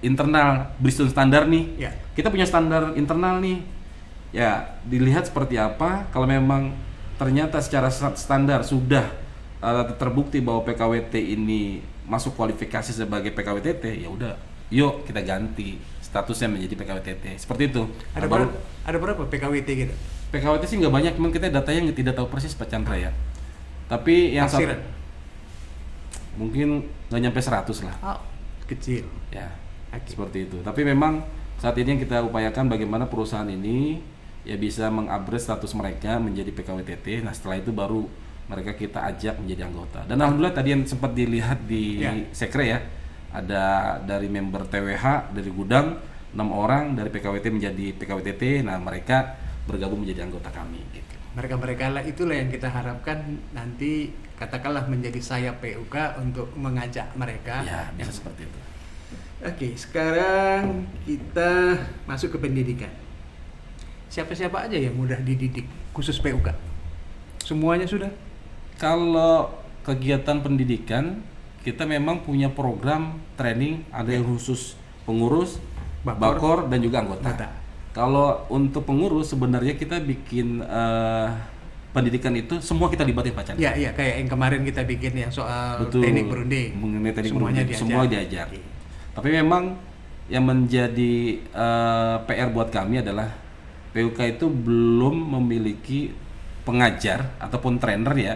internal Bristol standar nih. Ya. Kita punya standar internal nih. Ya, dilihat seperti apa. Kalau memang ternyata secara standar sudah terbukti bahwa PKWT ini masuk kualifikasi sebagai PKWTT, ya udah, yuk kita ganti statusnya menjadi PKWTT. Seperti itu. Ada berapa PKWT gitu? PKWT sih nggak banyak, cuman kita datanya yang tidak tahu persis, Pak Chandra ya. Tapi yang Taksiran? mungkin nggak nyampe 100 lah. Oh, kecil. Ya, Oke. seperti itu. Tapi memang saat ini yang kita upayakan bagaimana perusahaan ini ya bisa mengupgrade status mereka menjadi PKWTT. Nah, setelah itu baru mereka kita ajak menjadi anggota. Dan alhamdulillah tadi yang sempat dilihat di Sekre ya, ada dari member TWH dari gudang 6 orang dari PKWT menjadi PKWTT. Nah, mereka bergabung menjadi anggota kami gitu. Mereka lah itulah yang kita harapkan nanti katakanlah menjadi sayap PUK untuk mengajak mereka. Ya, bisa seperti itu. Oke, sekarang kita masuk ke pendidikan. Siapa-siapa aja yang mudah dididik khusus PUK? Semuanya sudah? Kalau kegiatan pendidikan kita memang punya program training, ada yang khusus pengurus, bakor dan juga anggota. Kalau untuk pengurus sebenarnya kita bikin pendidikan itu semua kita libatin, Pak Chandra. Iya, kayak yang kemarin kita bikin yang soal Betul. teknik berunding. Mengenai teknik Semuanya berunding, semua diajar. Oke. Tapi memang yang menjadi PR buat kami adalah PUK itu belum memiliki pengajar ataupun trainer ya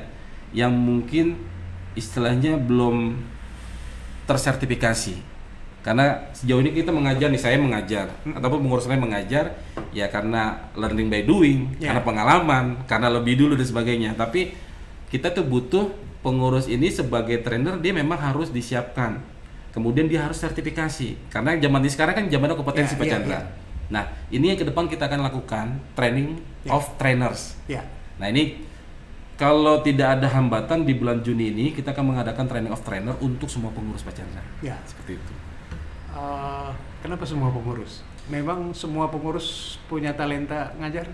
yang mungkin istilahnya belum tersertifikasi. Karena sejauh ini kita mengajar nih, saya mengajar ataupun pengurus lain mengajar ya karena learning by doing, karena pengalaman, karena lebih dulu dan sebagainya. Tapi kita tuh butuh pengurus ini sebagai trainer, dia memang harus disiapkan. Kemudian dia harus sertifikasi. Karena zaman ini sekarang kan zamannya kompetensi, Pak Chandra. Nah, ini yang ke depan kita akan lakukan training of trainers. Nah, ini kalau tidak ada hambatan di bulan Juni ini kita akan mengadakan training of trainer untuk semua pengurus, Pak Chandra. Seperti itu. Kenapa semua pengurus? Memang semua pengurus punya talenta ngajar?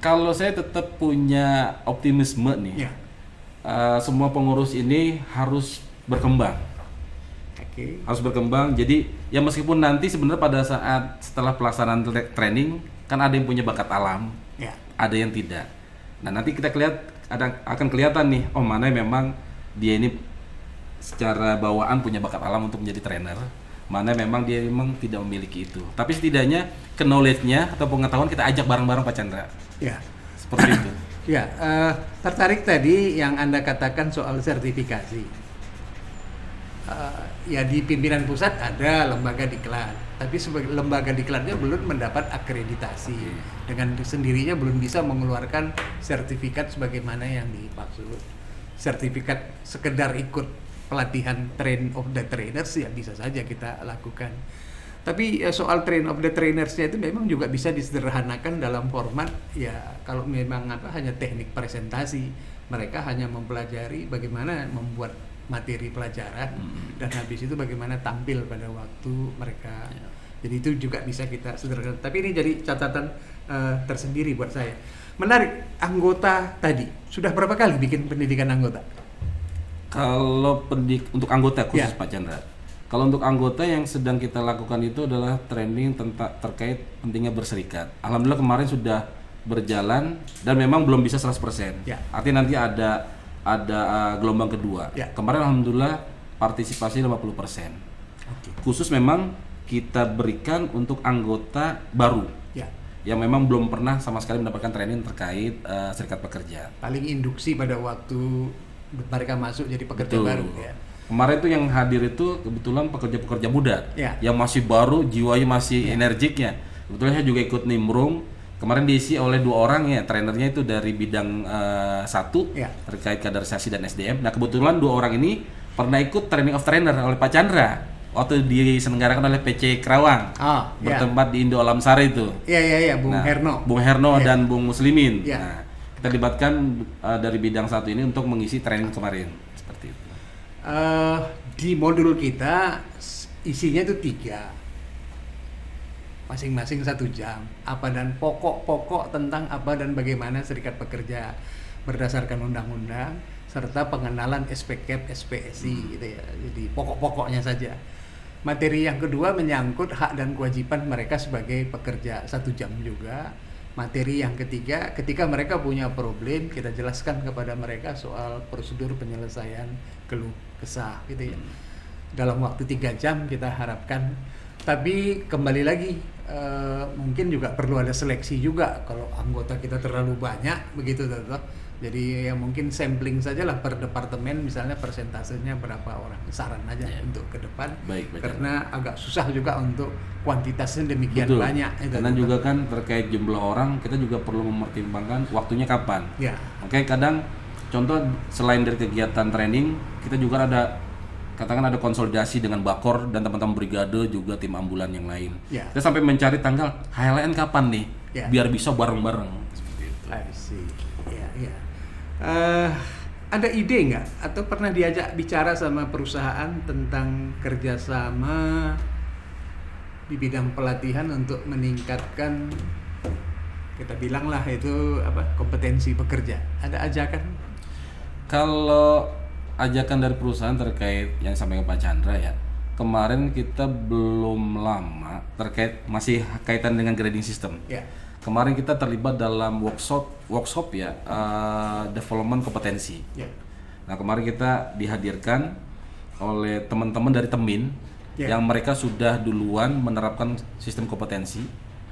Kalau saya tetap punya optimisme nih. Semua pengurus ini harus berkembang. Harus berkembang. Jadi ya meskipun nanti sebenarnya pada saat setelah pelaksanaan training kan ada yang punya bakat alam, ada yang tidak. Nah, nanti kita akan kelihatan nih, mana yang memang dia ini secara bawaan punya bakat alam untuk menjadi trainer, mana memang dia memang tidak memiliki itu. Tapi setidaknya knowledge-nya atau pengetahuan kita ajak bareng-bareng, Pak Chandra. Seperti itu. Tertarik tadi yang Anda katakan soal sertifikasi. Di pimpinan pusat ada lembaga diklat, tapi sebagai lembaga diklatnya belum mendapat akreditasi. Dengan sendirinya belum bisa mengeluarkan sertifikat sebagaimana yang dimaksud. Sertifikat sekedar ikut pelatihan train of the trainers ya bisa saja kita lakukan. Tapi soal train of the trainersnya itu memang juga bisa disederhanakan dalam format kalau memang hanya teknik presentasi, mereka hanya mempelajari bagaimana membuat materi pelajaran dan habis itu bagaimana tampil pada waktu mereka Jadi itu juga bisa kita sederhanakan. Tapi ini jadi catatan tersendiri buat saya. Menarik, anggota tadi sudah berapa kali bikin pendidikan anggota? Kalau untuk anggota khusus Ya. Pak Chandra. Kalau untuk anggota yang sedang kita lakukan itu adalah training terkait pentingnya berserikat. Alhamdulillah kemarin sudah berjalan dan memang belum bisa 100%. Ya. Artinya nanti ada gelombang kedua. Ya. Kemarin alhamdulillah partisipasi 50%. Oke. Khusus memang kita berikan untuk anggota baru Ya. yang memang belum pernah sama sekali mendapatkan training terkait serikat pekerja. Paling induksi pada waktu mereka masuk jadi pekerja Betul. baru ya. Kemarin tuh yang hadir itu kebetulan pekerja-pekerja muda Ya. yang masih baru, jiwanya masih energiknya. Kebetulan saya juga ikut nimbrung. Kemarin diisi oleh 2 orang ya, trainernya itu dari bidang 1 Ya. terkait kaderisasi dan SDM. Nah kebetulan 2 orang ini pernah ikut training of trainer oleh Pak Chandra waktu diselenggarakan oleh PC Kerawang, Ah, ya. bertempat di Indo Alam Sari itu. Iya, Bung Nah, Herno. Bung Herno Ya. dan Bung Muslimin. Ya. Nah, kita libatkan dari bidang 1 ini untuk mengisi training kemarin seperti itu. Di modul kita isinya itu 3, masing-masing 1 jam. Apa dan pokok-pokok tentang apa dan bagaimana serikat pekerja berdasarkan undang-undang, serta pengenalan SPKP, SPSI gitu ya. Jadi pokok-pokoknya saja. Materi yang kedua menyangkut hak dan kewajiban mereka sebagai pekerja, 1 jam juga. Materi yang ketiga, ketika mereka punya problem, kita jelaskan kepada mereka soal prosedur penyelesaian keluh kesah gitu ya. Dalam waktu 3 jam kita harapkan. Tapi kembali lagi, mungkin juga perlu ada seleksi juga kalau anggota kita terlalu banyak begitu toh. Jadi ya mungkin sampling saja lah per departemen, misalnya persentasenya berapa orang, saran aja Ya. untuk ke depan. Baik, Karena agak susah juga untuk kuantitasnya demikian Betul. banyak. Karena juga kan terkait jumlah orang, kita juga perlu mempertimbangkan waktunya kapan. Ya. Oke, kadang contoh selain dari kegiatan training, kita juga ada katakan ada konsolidasi dengan Bakor dan teman-teman brigade juga tim ambulan yang lain. Ya. Kita sampai mencari tanggal HLN kapan nih, Ya. biar bisa bareng-bareng. Seperti itu. I see. Ya. Ada ide nggak atau pernah diajak bicara sama perusahaan tentang kerjasama di bidang pelatihan untuk meningkatkan, kita bilanglah itu kompetensi bekerja? Ada ajakan? Kalau ajakan dari perusahaan terkait yang disampaikan Pak Chandra ya, kemarin kita belum lama terkait masih kaitan dengan grading system. Ya. Kemarin kita terlibat dalam workshop ya, development kompetensi. Ya. Nah kemarin kita dihadirkan oleh teman-teman dari Temin Ya. yang mereka sudah duluan menerapkan sistem kompetensi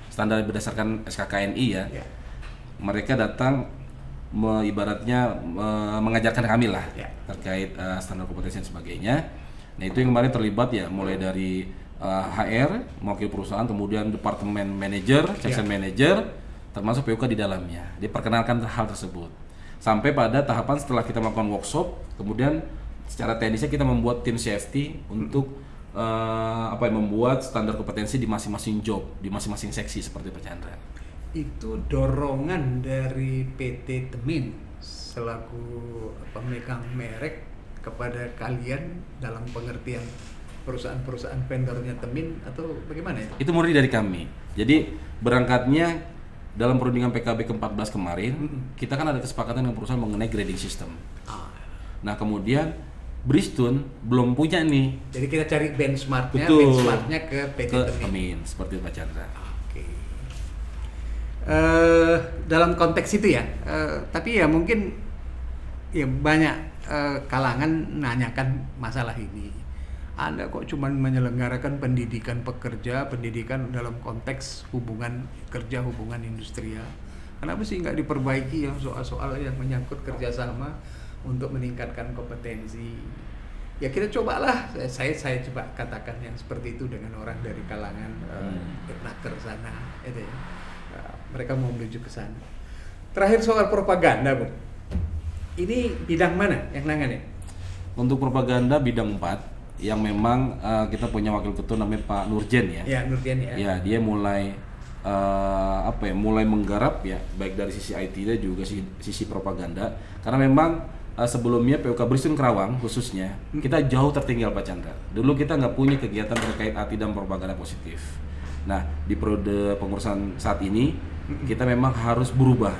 standar berdasarkan SKKNI ya. Ya. Mereka datang ibaratnya mengajarkan kami lah Ya. terkait standar kompetensi dan sebagainya. Nah itu yang kemarin terlibat ya, mulai dari HR, mewakili perusahaan, kemudian departemen manajer, section manager, termasuk PUK di dalamnya. Diperkenalkan hal tersebut. Sampai pada tahapan setelah kita melakukan workshop, kemudian secara teknisnya kita membuat tim CFT untuk membuat standar kompetensi di masing-masing job, di masing-masing seksi seperti Pak Chandra. Itu dorongan dari PT Temin selaku pemegang merek kepada kalian dalam pengertian perusahaan-perusahaan vendornya Temin atau bagaimana ya? Itu murni dari kami. Jadi berangkatnya dalam perundingan PKB ke-14 kemarin, kita kan ada kesepakatan dengan perusahaan mengenai grading system. Nah kemudian Bristol belum punya nih. Jadi kita cari benchmarknya ke PT Temin. Temin, seperti Pak Chandra. Oke. Dalam konteks itu ya, tapi ya mungkin ya banyak kalangan nanyakan masalah ini. Anda kok cuma menyelenggarakan pendidikan pekerja, pendidikan dalam konteks hubungan kerja, hubungan industrial. Kenapa sih nggak diperbaiki yang soal-soal yang menyangkut kerjasama untuk meningkatkan kompetensi? Ya kita cobalah, saya coba katakan yang seperti itu dengan orang dari kalangan Eknaker sana, itu ya. Mereka mau menuju ke sana. Terakhir soal propaganda, Bung. Ini bidang mana yang nangani? Untuk propaganda bidang 4 yang memang kita punya wakil ketua namanya Pak Nurjen ya. Ya, Nurjen ya. Ya, dia mulai mulai menggarap ya, baik dari sisi IT dan juga sisi propaganda. Karena memang sebelumnya PUK Bristol Kerawang khususnya kita jauh tertinggal Pak Chandra. Dulu kita nggak punya kegiatan terkait IT dan propaganda positif. Nah, di periode pengurusan saat ini kita memang harus berubah.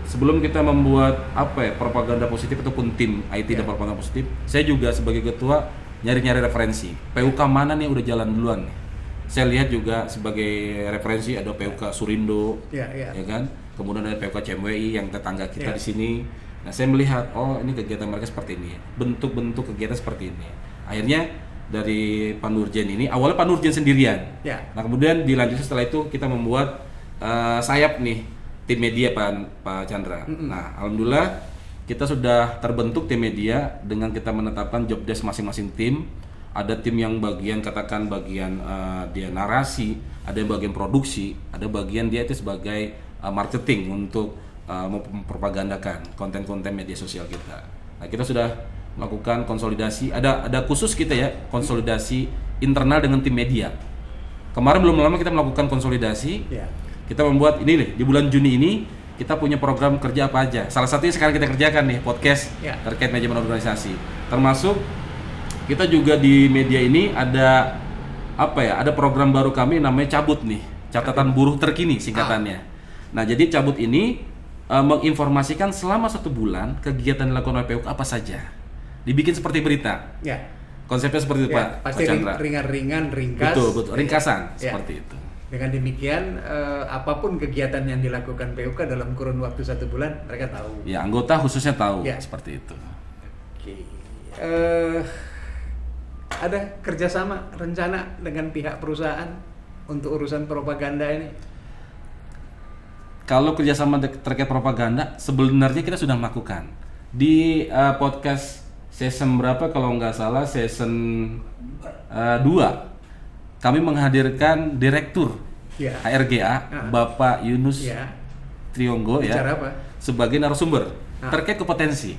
Sebelum kita membuat propaganda positif ataupun tim IT dan propaganda positif, saya juga sebagai ketua nyari-nyari referensi. PUK mana nih udah jalan duluan nih. Saya lihat juga sebagai referensi ada PUK Surindo, ya kan? Kemudian ada PUK CMWI yang tetangga kita di sini. Nah, saya melihat ini kegiatan mereka seperti ini, bentuk-bentuk kegiatan seperti ini. Akhirnya dari Pak Nurjen ini, awalnya Pak Nurjen sendirian. Nah, kemudian dilanjutkan setelah itu kita membuat sayap nih tim media Pak Chandra. Nah, alhamdulillah kita sudah terbentuk tim media dengan kita menetapkan job desk masing-masing tim. Ada tim yang bagian dia narasi, ada yang bagian produksi, ada bagian dia itu sebagai marketing untuk mempropagandakan konten-konten media sosial kita. Nah, kita sudah melakukan konsolidasi, ada khusus kita ya, konsolidasi internal dengan tim media. Kemarin belum lama kita melakukan konsolidasi. Kita membuat ini nih, di bulan Juni ini kita punya program kerja apa aja. Salah satunya sekarang kita kerjakan nih, podcast terkait manajemen organisasi. Termasuk kita juga di media ini ada ada program baru kami namanya Cabut nih, catatan buruh terkini singkatannya. Nah, jadi Cabut ini menginformasikan selama 1 bulan kegiatan dilakukan oleh PUK apa saja. Dibikin seperti berita. Konsepnya seperti itu, Pak Chandra. Ringan-ringan, ringkas. Betul, ringkasan seperti itu. Dengan demikian, apapun kegiatan yang dilakukan PUK dalam kurun waktu 1 bulan, mereka tahu. Ya, anggota khususnya tahu seperti itu. Ada kerjasama rencana dengan pihak perusahaan untuk urusan propaganda ini? Kalau kerjasama terkait propaganda, sebenarnya kita sudah melakukan di podcast season berapa kalau nggak salah season 2. Kami menghadirkan direktur HRGA Bapak Yunus Trionggo sebagai narasumber terkait kompetensi.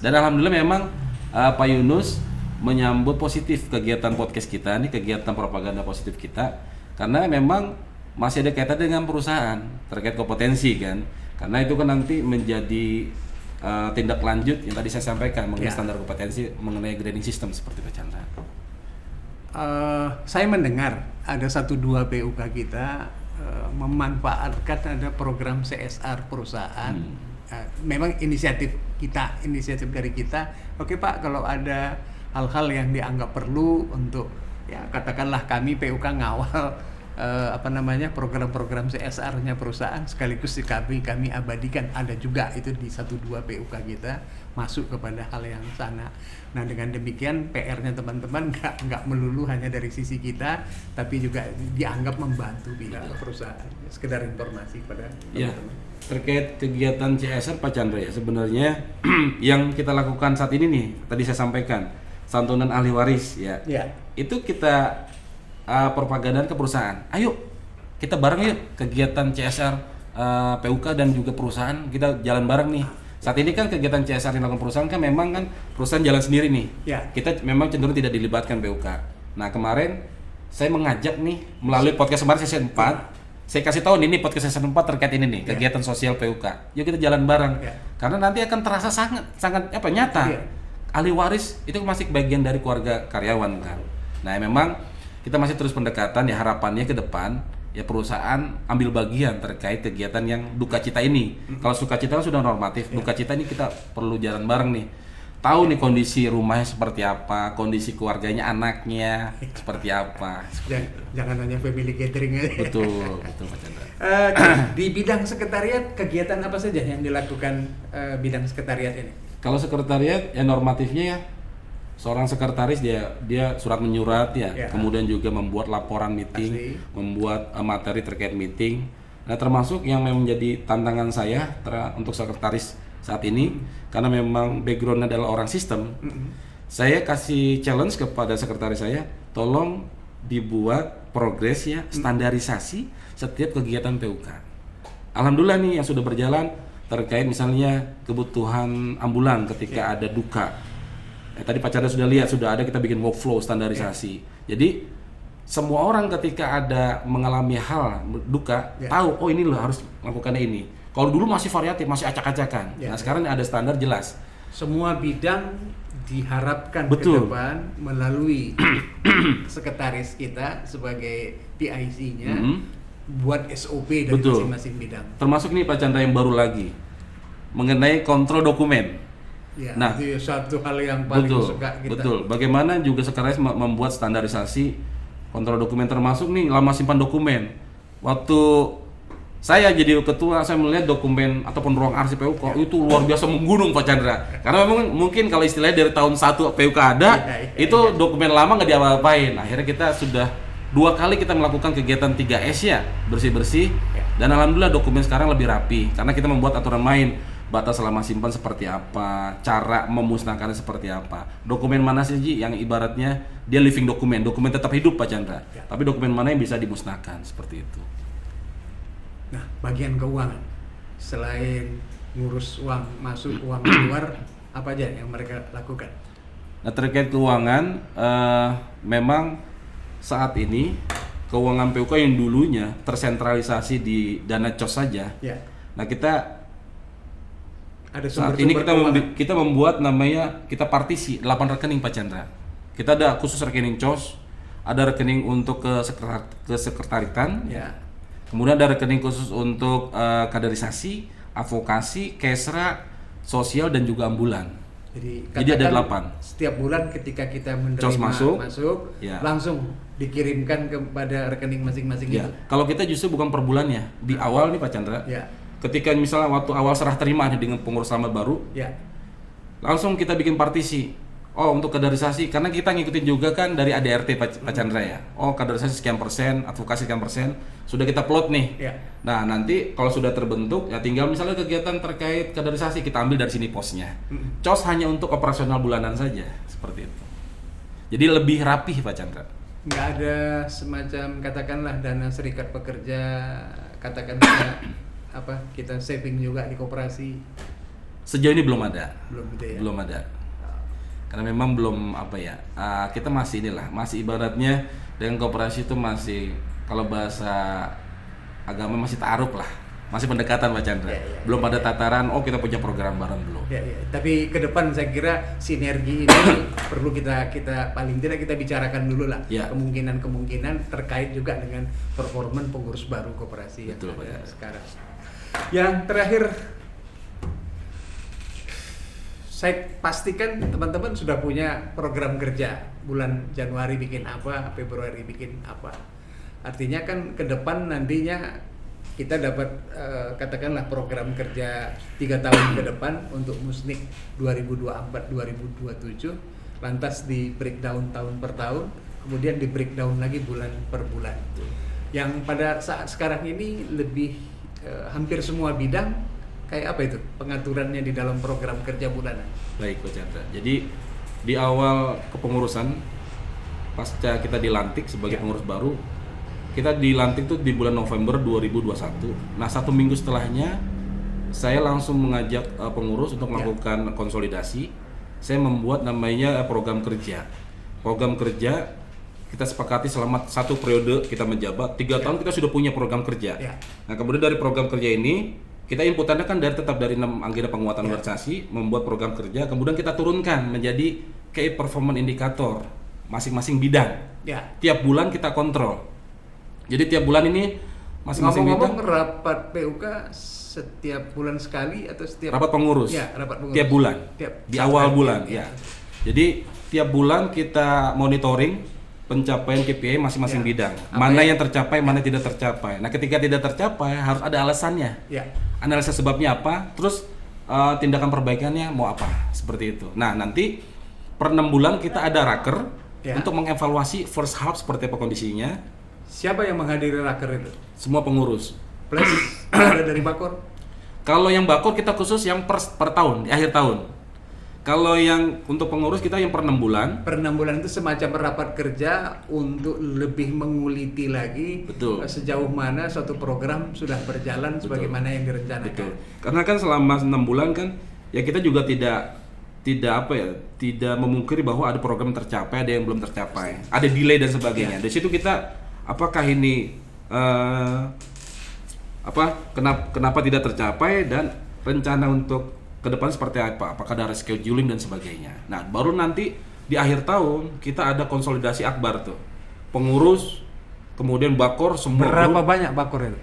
Dan alhamdulillah memang Pak Yunus menyambut positif kegiatan podcast kita, ini kegiatan propaganda positif kita, karena memang masih ada kaitan dengan perusahaan terkait kompetensi kan, karena itu kan nanti menjadi tindak lanjut yang tadi saya sampaikan mengenai standar kompetensi, mengenai grading system seperti Pak Chandra. Saya mendengar ada 1-2 PUK kita memanfaatkan ada program CSR perusahaan. Memang inisiatif dari kita. Oke Pak, kalau ada hal-hal yang dianggap perlu untuk katakanlah kami PUK ngawal program-program CSR-nya perusahaan, sekaligus kami abadikan, ada juga itu di 1-2 PUK kita masuk kepada hal yang sana. Nah, dengan demikian PR-nya teman-teman nggak melulu hanya dari sisi kita, tapi juga dianggap membantu pihak perusahaan. Sekedar informasi kepada teman-teman. Terkait kegiatan CSR Pak Chandra ya, sebenarnya yang kita lakukan saat ini nih, tadi saya sampaikan santunan ahli waris itu kita propaganda ke perusahaan. Ayo kita bareng yuk kegiatan CSR PUK dan juga perusahaan, kita jalan bareng nih. Saat ini kan kegiatan CSR yang dilakukan perusahaan kan memang kan perusahaan jalan sendiri nih. Kita memang cenderung tidak dilibatkan PUK. Nah, kemarin saya mengajak nih melalui podcast kemarin season 4. Saya kasih tahu ini podcast season 4 terkait ini nih, kegiatan sosial PUK. Yuk kita jalan bareng. Karena nanti akan terasa sangat nyata. Ahli waris itu masih bagian dari keluarga karyawan kan. Nah, memang kita masih terus pendekatan ya, harapannya ke depan ya perusahaan ambil bagian terkait kegiatan yang duka cita ini. Kalau suka cita kan sudah normatif, duka cita ini kita perlu jalan bareng nih. Tahu nih kondisi rumahnya seperti apa, kondisi keluarganya, anaknya seperti apa. Jangan hanya family gathering aja. Betul Pak Chandra. Di bidang sekretariat, kegiatan apa saja yang dilakukan bidang sekretariat ini? Kalau sekretariat ya normatifnya ya seorang sekretaris dia surat menyurat kemudian juga membuat laporan meeting, membuat materi terkait meeting. Nah, termasuk yang menjadi tantangan saya untuk sekretaris saat ini, karena memang background adalah orang sistem. Saya kasih challenge kepada sekretaris saya, tolong dibuat progres standarisasi setiap kegiatan PUK. Alhamdulillah nih yang sudah berjalan terkait misalnya kebutuhan ambulan ketika ada duka. Tadi Pak Chandra sudah lihat, sudah ada kita bikin workflow standarisasi. Jadi semua orang ketika ada mengalami hal duka, tahu ini loh harus melakukan ini. Kalau dulu masih variatif, masih acak-acakan. Nah, sekarang ada standar jelas. Semua bidang diharapkan Betul. ke depan melalui sekretaris kita sebagai PIC-nya buat SOP dari Betul. masing-masing bidang. Termasuk nih Pak Chandra yang baru lagi mengenai kontrol dokumen. Ya, Nah, itu satu hal yang paling suka kita. Betul. Bagaimana juga sekretaris membuat standarisasi kontrol dokumen, termasuk nih lama simpan dokumen. Waktu saya jadi ketua, saya melihat dokumen ataupun ruang arsip PUK itu luar biasa menggunung Pak Chandra. Karena memang mungkin kalau istilahnya dari tahun 1 PUK ada, itu dokumen lama nggak diapa-apain. Akhirnya kita sudah 2 kali kita melakukan kegiatan 3S ya, bersih-bersih. Dan alhamdulillah dokumen sekarang lebih rapi karena kita membuat aturan main. Batas lama simpan seperti apa, cara memusnahkannya seperti apa. Dokumen mana sih Ji yang ibaratnya dia living dokumen tetap hidup Pak Chandra. Tapi dokumen mana yang bisa dimusnahkan seperti itu. Nah, bagian keuangan selain ngurus uang masuk, uang keluar, apa aja yang mereka lakukan? Nah, terkait keuangan, memang saat ini keuangan PUK yang dulunya tersentralisasi di dana COS saja. Ya. Nah, kita Ada saat ini sumber-sumber kita membuat namanya, kita partisi 8 rekening Pak Chandra. Kita ada khusus rekening COS, ada rekening untuk kesekretaritan, ya. kemudian ada rekening khusus untuk kaderisasi, advokasi, kesra, sosial dan juga ambulan. Jadi ada 8. Setiap bulan ketika kita menerima COS masuk, ya, langsung dikirimkan kepada rekening masing-masing Ya, itu. kalau kita justru bukan per bulannya, di awal nih Pak Chandra. Ya. Ketika misalnya waktu awal serah terima nih dengan pengurus selamat baru, Ya. langsung kita bikin partisi. Oh, untuk kaderisasi, karena kita ngikutin juga kan dari ADRT Pak Chandra ya. Oh, kaderisasi sekian persen, advokasi sekian persen, sudah kita plot nih. Ya. Nah, nanti kalau sudah terbentuk, ya tinggal misalnya kegiatan terkait kaderisasi kita ambil dari sini posnya. COS hanya untuk operasional bulanan saja, seperti itu. Jadi lebih rapih Pak Chandra. Nggak ada semacam katakanlah dana serikat pekerja, katakanlah kita saving juga di koperasi. Sejauh ini belum ada. Belum gitu ya. Belum ada. Karena memang belum kita masih masih ibaratnya dengan koperasi itu masih, kalau bahasa agama masih ta'aruf lah, masih pendekatan Pak Chandra. Belum ada tataran kita punya program bareng, belum. Ya. Tapi ke depan saya kira sinergi ini perlu kita paling tidak kita bicarakan dulu lah. Ya. Kemungkinan terkait juga dengan performa pengurus baru koperasi. Betul, yang ada Pak. sekarang. Yang terakhir, saya pastikan teman-teman sudah punya program kerja. Bulan Januari bikin apa, Februari bikin apa. Artinya kan ke depan nantinya kita dapat katakanlah program kerja 3 tahun ke depan untuk Musnik 2024-2027, lantas di breakdown tahun per tahun, kemudian di breakdown lagi bulan per bulan. Yang pada saat sekarang ini lebih hampir semua bidang kayak apa itu pengaturannya di dalam program kerja bulanan. Baik Pak Chandra. Jadi di awal kepengurusan, pasca kita dilantik sebagai pengurus baru, kita dilantik tuh di bulan November 2021. Nah, 1 minggu setelahnya saya langsung mengajak pengurus untuk melakukan konsolidasi. Saya membuat namanya program kerja. Program kerja kita sepakati selama 1 periode kita menjabat, 3 tahun kita sudah punya program kerja. Nah, kemudian dari program kerja ini kita inputannya kan tetap dari 6 agenda penguatan organisasi, membuat program kerja, kemudian kita turunkan menjadi key performance indikator masing-masing bidang. Tiap bulan kita kontrol. Jadi tiap bulan ini masing-masing bidang. Ngomong-ngomong, rapat PUK setiap bulan sekali atau setiap rapat pengurus? Ya, rapat pengurus. Tiap bulan. Di awal bulan, ya. Jadi tiap bulan kita monitoring pencapaian KPI masing-masing bidang. Mana yang tercapai, mana tidak tercapai. Nah, ketika tidak tercapai harus ada alasannya. Analisa sebabnya apa, terus tindakan perbaikannya mau apa, seperti itu. Nah, nanti per 6 bulan kita ada raker untuk mengevaluasi first half seperti apa kondisinya. Siapa yang menghadiri raker itu? Semua pengurus. Plus ada dari Bakor? Kalau yang Bakor kita khusus yang per tahun, di akhir tahun. Kalau yang untuk pengurus kita yang per 6 bulan. Per 6 bulan itu semacam rapat kerja untuk lebih menguliti lagi. Betul. Sejauh mana suatu program sudah berjalan sebagaimana yang direncanakan. Betul. Karena kan selama 6 bulan kan ya kita juga tidak memungkiri bahwa ada program yang tercapai, ada yang belum tercapai, ada delay dan sebagainya. Dari situ kita apakah ini kenapa tidak tercapai dan rencana untuk ke depan seperti apa, apakah ada rescheduling dan sebagainya. Nah, baru nanti di akhir tahun kita ada konsolidasi akbar tuh. Pengurus, kemudian bakor semua. Berapa banyak bakor itu?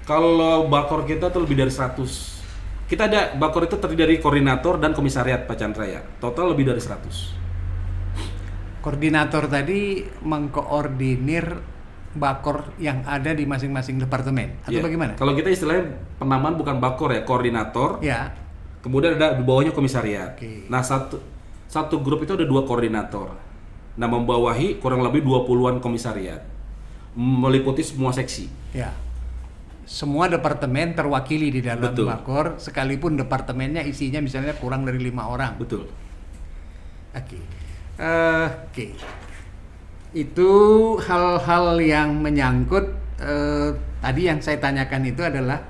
Kalau bakor kita tuh lebih dari 100. Kita ada bakor itu terdiri dari koordinator dan komisariat Pak Chandra ya. Total lebih dari 100. Koordinator tadi mengkoordinir bakor yang ada di masing-masing departemen atau Iya. bagaimana? Kalau kita istilahnya penamaan bukan bakor ya, koordinator. Ya. Kemudian ada di bawahnya komisariat. Oke. Nah, satu grup itu ada 2 koordinator. Nah, membawahi kurang lebih 20-an komisariat. Meliputi semua seksi. Ya. Semua departemen terwakili di dalam Betul. bakor, sekalipun departemennya isinya misalnya kurang dari 5 orang. Betul. Oke. Oke. Itu hal-hal yang menyangkut tadi yang saya tanyakan itu adalah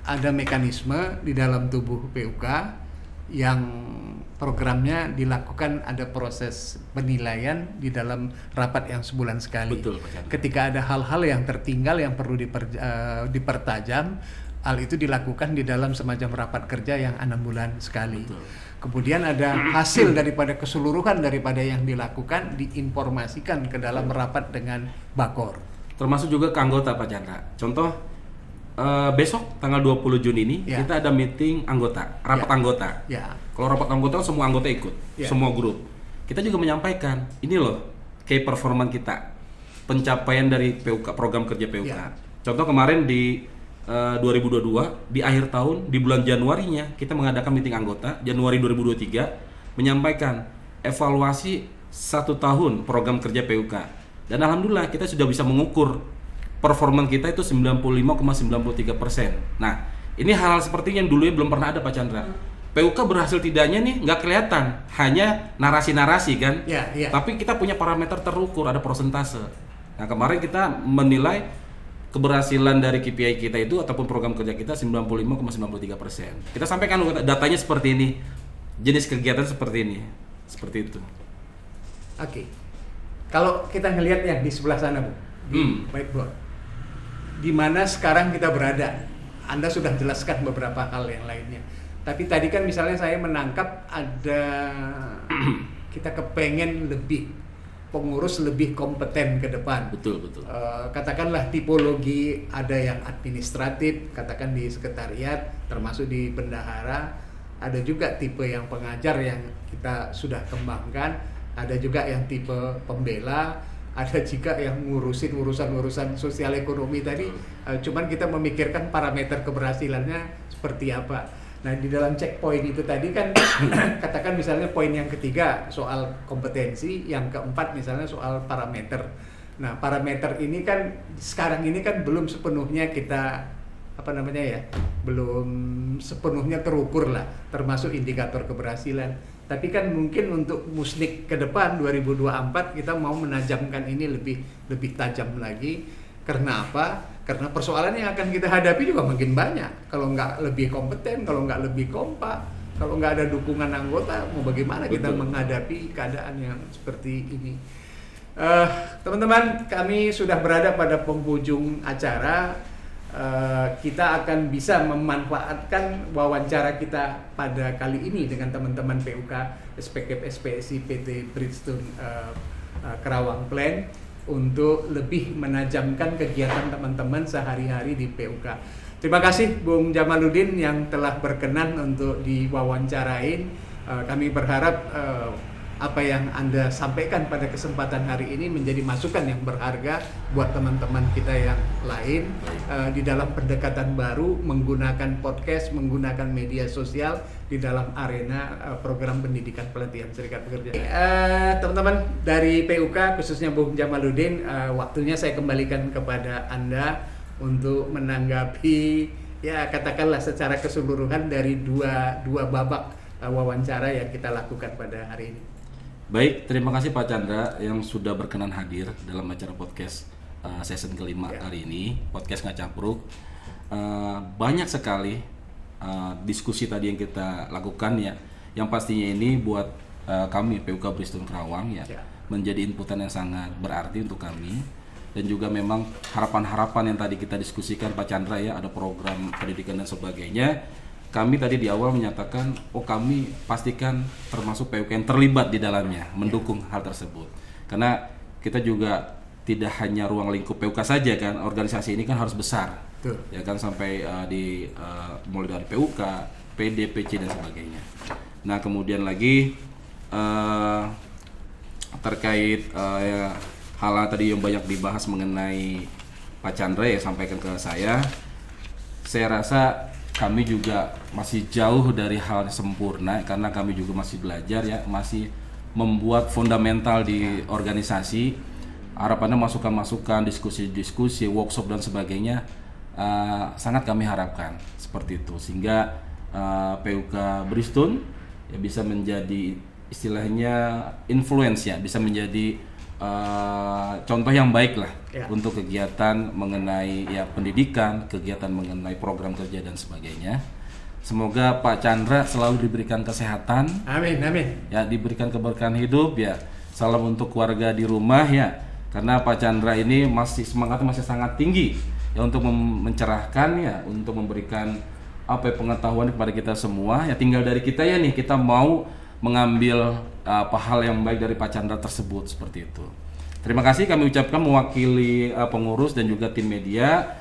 ada mekanisme di dalam tubuh PUK yang programnya dilakukan, ada proses penilaian di dalam rapat yang sebulan sekali. Betul, Pak Chandra. Ketika ada hal-hal yang tertinggal yang perlu dipertajam, hal itu dilakukan di dalam semacam rapat kerja yang 6 bulan sekali. Betul. Kemudian ada hasil daripada keseluruhan daripada yang dilakukan diinformasikan ke dalam rapat dengan bakor. Termasuk juga ke anggota Pak Chandra. Contoh besok tanggal 20 Juni ini Ya. kita ada meeting anggota, rapat Ya. anggota. Ya. Kalau rapat anggota semua anggota ikut, Ya. semua grup. Kita juga menyampaikan, ini loh key performance kita, pencapaian dari PUK, program kerja PUK. Ya. Contoh kemarin di 2022 di akhir tahun di bulan Januarinya kita mengadakan meeting anggota Januari 2023 menyampaikan evaluasi 1 tahun program kerja PUK. Dan alhamdulillah kita sudah bisa mengukur performa kita itu 95,93%. Nah, ini hal-hal seperti yang dulunya belum pernah ada Pak Chandra. PUK berhasil tidaknya nih nggak kelihatan, hanya narasi-narasi kan. Ya, ya. Tapi kita punya parameter terukur, ada persentase. Nah, kemarin kita menilai keberhasilan dari KPI kita itu ataupun program kerja kita 95,93%. Kita sampaikan datanya seperti ini, jenis kegiatan seperti ini, seperti itu. Oke. Kalau kita ngelihat yang di sebelah sana, Bu, di whiteboard, di mana sekarang kita berada, Anda sudah jelaskan beberapa hal yang lainnya. Tapi tadi kan misalnya saya menangkap ada kita kepengen lebih pengurus lebih kompeten ke depan. Betul, betul. Katakanlah tipologi ada yang administratif, katakan di sekretariat, termasuk di bendahara, ada juga tipe yang pengajar yang kita sudah kembangkan, ada juga yang tipe pembela, ada juga yang ngurusin urusan sosial ekonomi tadi. Cuman kita memikirkan parameter keberhasilannya seperti apa. Nah, di dalam checkpoint itu tadi kan katakan misalnya poin yang ketiga soal kompetensi, yang keempat misalnya soal parameter. Nah, parameter ini kan sekarang ini kan belum sepenuhnya kita belum sepenuhnya terukur lah, termasuk indikator keberhasilan. Tapi kan mungkin untuk musnik ke depan 2024 kita mau menajamkan ini lebih tajam lagi. Karena apa? Karena persoalan yang akan kita hadapi juga makin banyak. Kalau nggak lebih kompeten, kalau nggak lebih kompak, kalau nggak ada dukungan anggota, mau bagaimana kita menghadapi keadaan yang seperti ini? Teman-teman, kami sudah berada pada penghujung acara. Kita akan bisa memanfaatkan wawancara kita pada kali ini dengan teman-teman PUK SPKP SPSI PT Bridgestone Kerawang Plan untuk lebih menajamkan kegiatan teman-teman sehari-hari di PUK. Terima kasih Bung Jamaluddin yang telah berkenan untuk diwawancarain. Kami berharap apa yang Anda sampaikan pada kesempatan hari ini menjadi masukan yang berharga buat teman-teman kita yang lain di dalam pendekatan baru menggunakan podcast, menggunakan media sosial di dalam arena program pendidikan pelatihan serikat pekerja. Teman-teman dari PUK khususnya Bung Jamaluddin, waktunya saya kembalikan kepada Anda untuk menanggapi ya katakanlah secara keseluruhan dari dua babak wawancara yang kita lakukan pada hari ini. Baik, terima kasih Pak Chandra yang sudah berkenan hadir dalam acara podcast season kelima kali ini, podcast Ngacapruk. Banyak sekali diskusi tadi yang kita lakukan ya, yang pastinya ini buat kami PUK Bridgestone Kerawang ya, menjadi inputan yang sangat berarti untuk kami. Dan juga memang harapan-harapan yang tadi kita diskusikan Pak Chandra ya, ada program pendidikan dan sebagainya, kami tadi di awal menyatakan, kami pastikan termasuk PUK yang terlibat di dalamnya, mendukung hal tersebut. Karena kita juga tidak hanya ruang lingkup PUK saja kan, organisasi ini kan harus besar. Betul. Ya kan, sampai mulai dari PUK, PD, PC dan sebagainya. Nah, kemudian lagi terkait hal tadi yang banyak dibahas mengenai Pak Chandra yang sampaikan ke saya rasa kami juga masih jauh dari hal sempurna karena kami juga masih belajar ya, masih membuat fundamental di organisasi. Harapannya masukan-masukan, diskusi-diskusi, workshop dan sebagainya sangat kami harapkan seperti itu, sehingga PUK Bristol ya bisa menjadi istilahnya influence ya, bisa menjadi contoh yang baik lah untuk kegiatan mengenai ya pendidikan, kegiatan mengenai program kerja dan sebagainya. Semoga Pak Chandra selalu diberikan kesehatan. Amin, amin. Ya, diberikan keberkahan hidup ya. Salam untuk keluarga di rumah ya. Karena Pak Chandra ini semangatnya masih sangat tinggi ya untuk mencerahkan ya, untuk memberikan pengetahuan kepada kita semua. Ya tinggal dari kita ya nih, kita mau mengambil hal yang baik dari Pak Chandra tersebut, seperti itu. Terima kasih kami ucapkan mewakili pengurus dan juga tim media.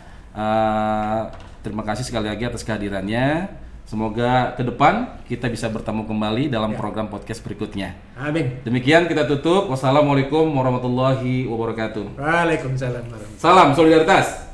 Terima kasih sekali lagi atas kehadirannya. Semoga ke depan kita bisa bertemu kembali dalam program podcast berikutnya. Amin. Demikian kita tutup. Wassalamualaikum warahmatullahi wabarakatuh. Waalaikumsalam warahmatullahi wabarakatuh. Salam solidaritas.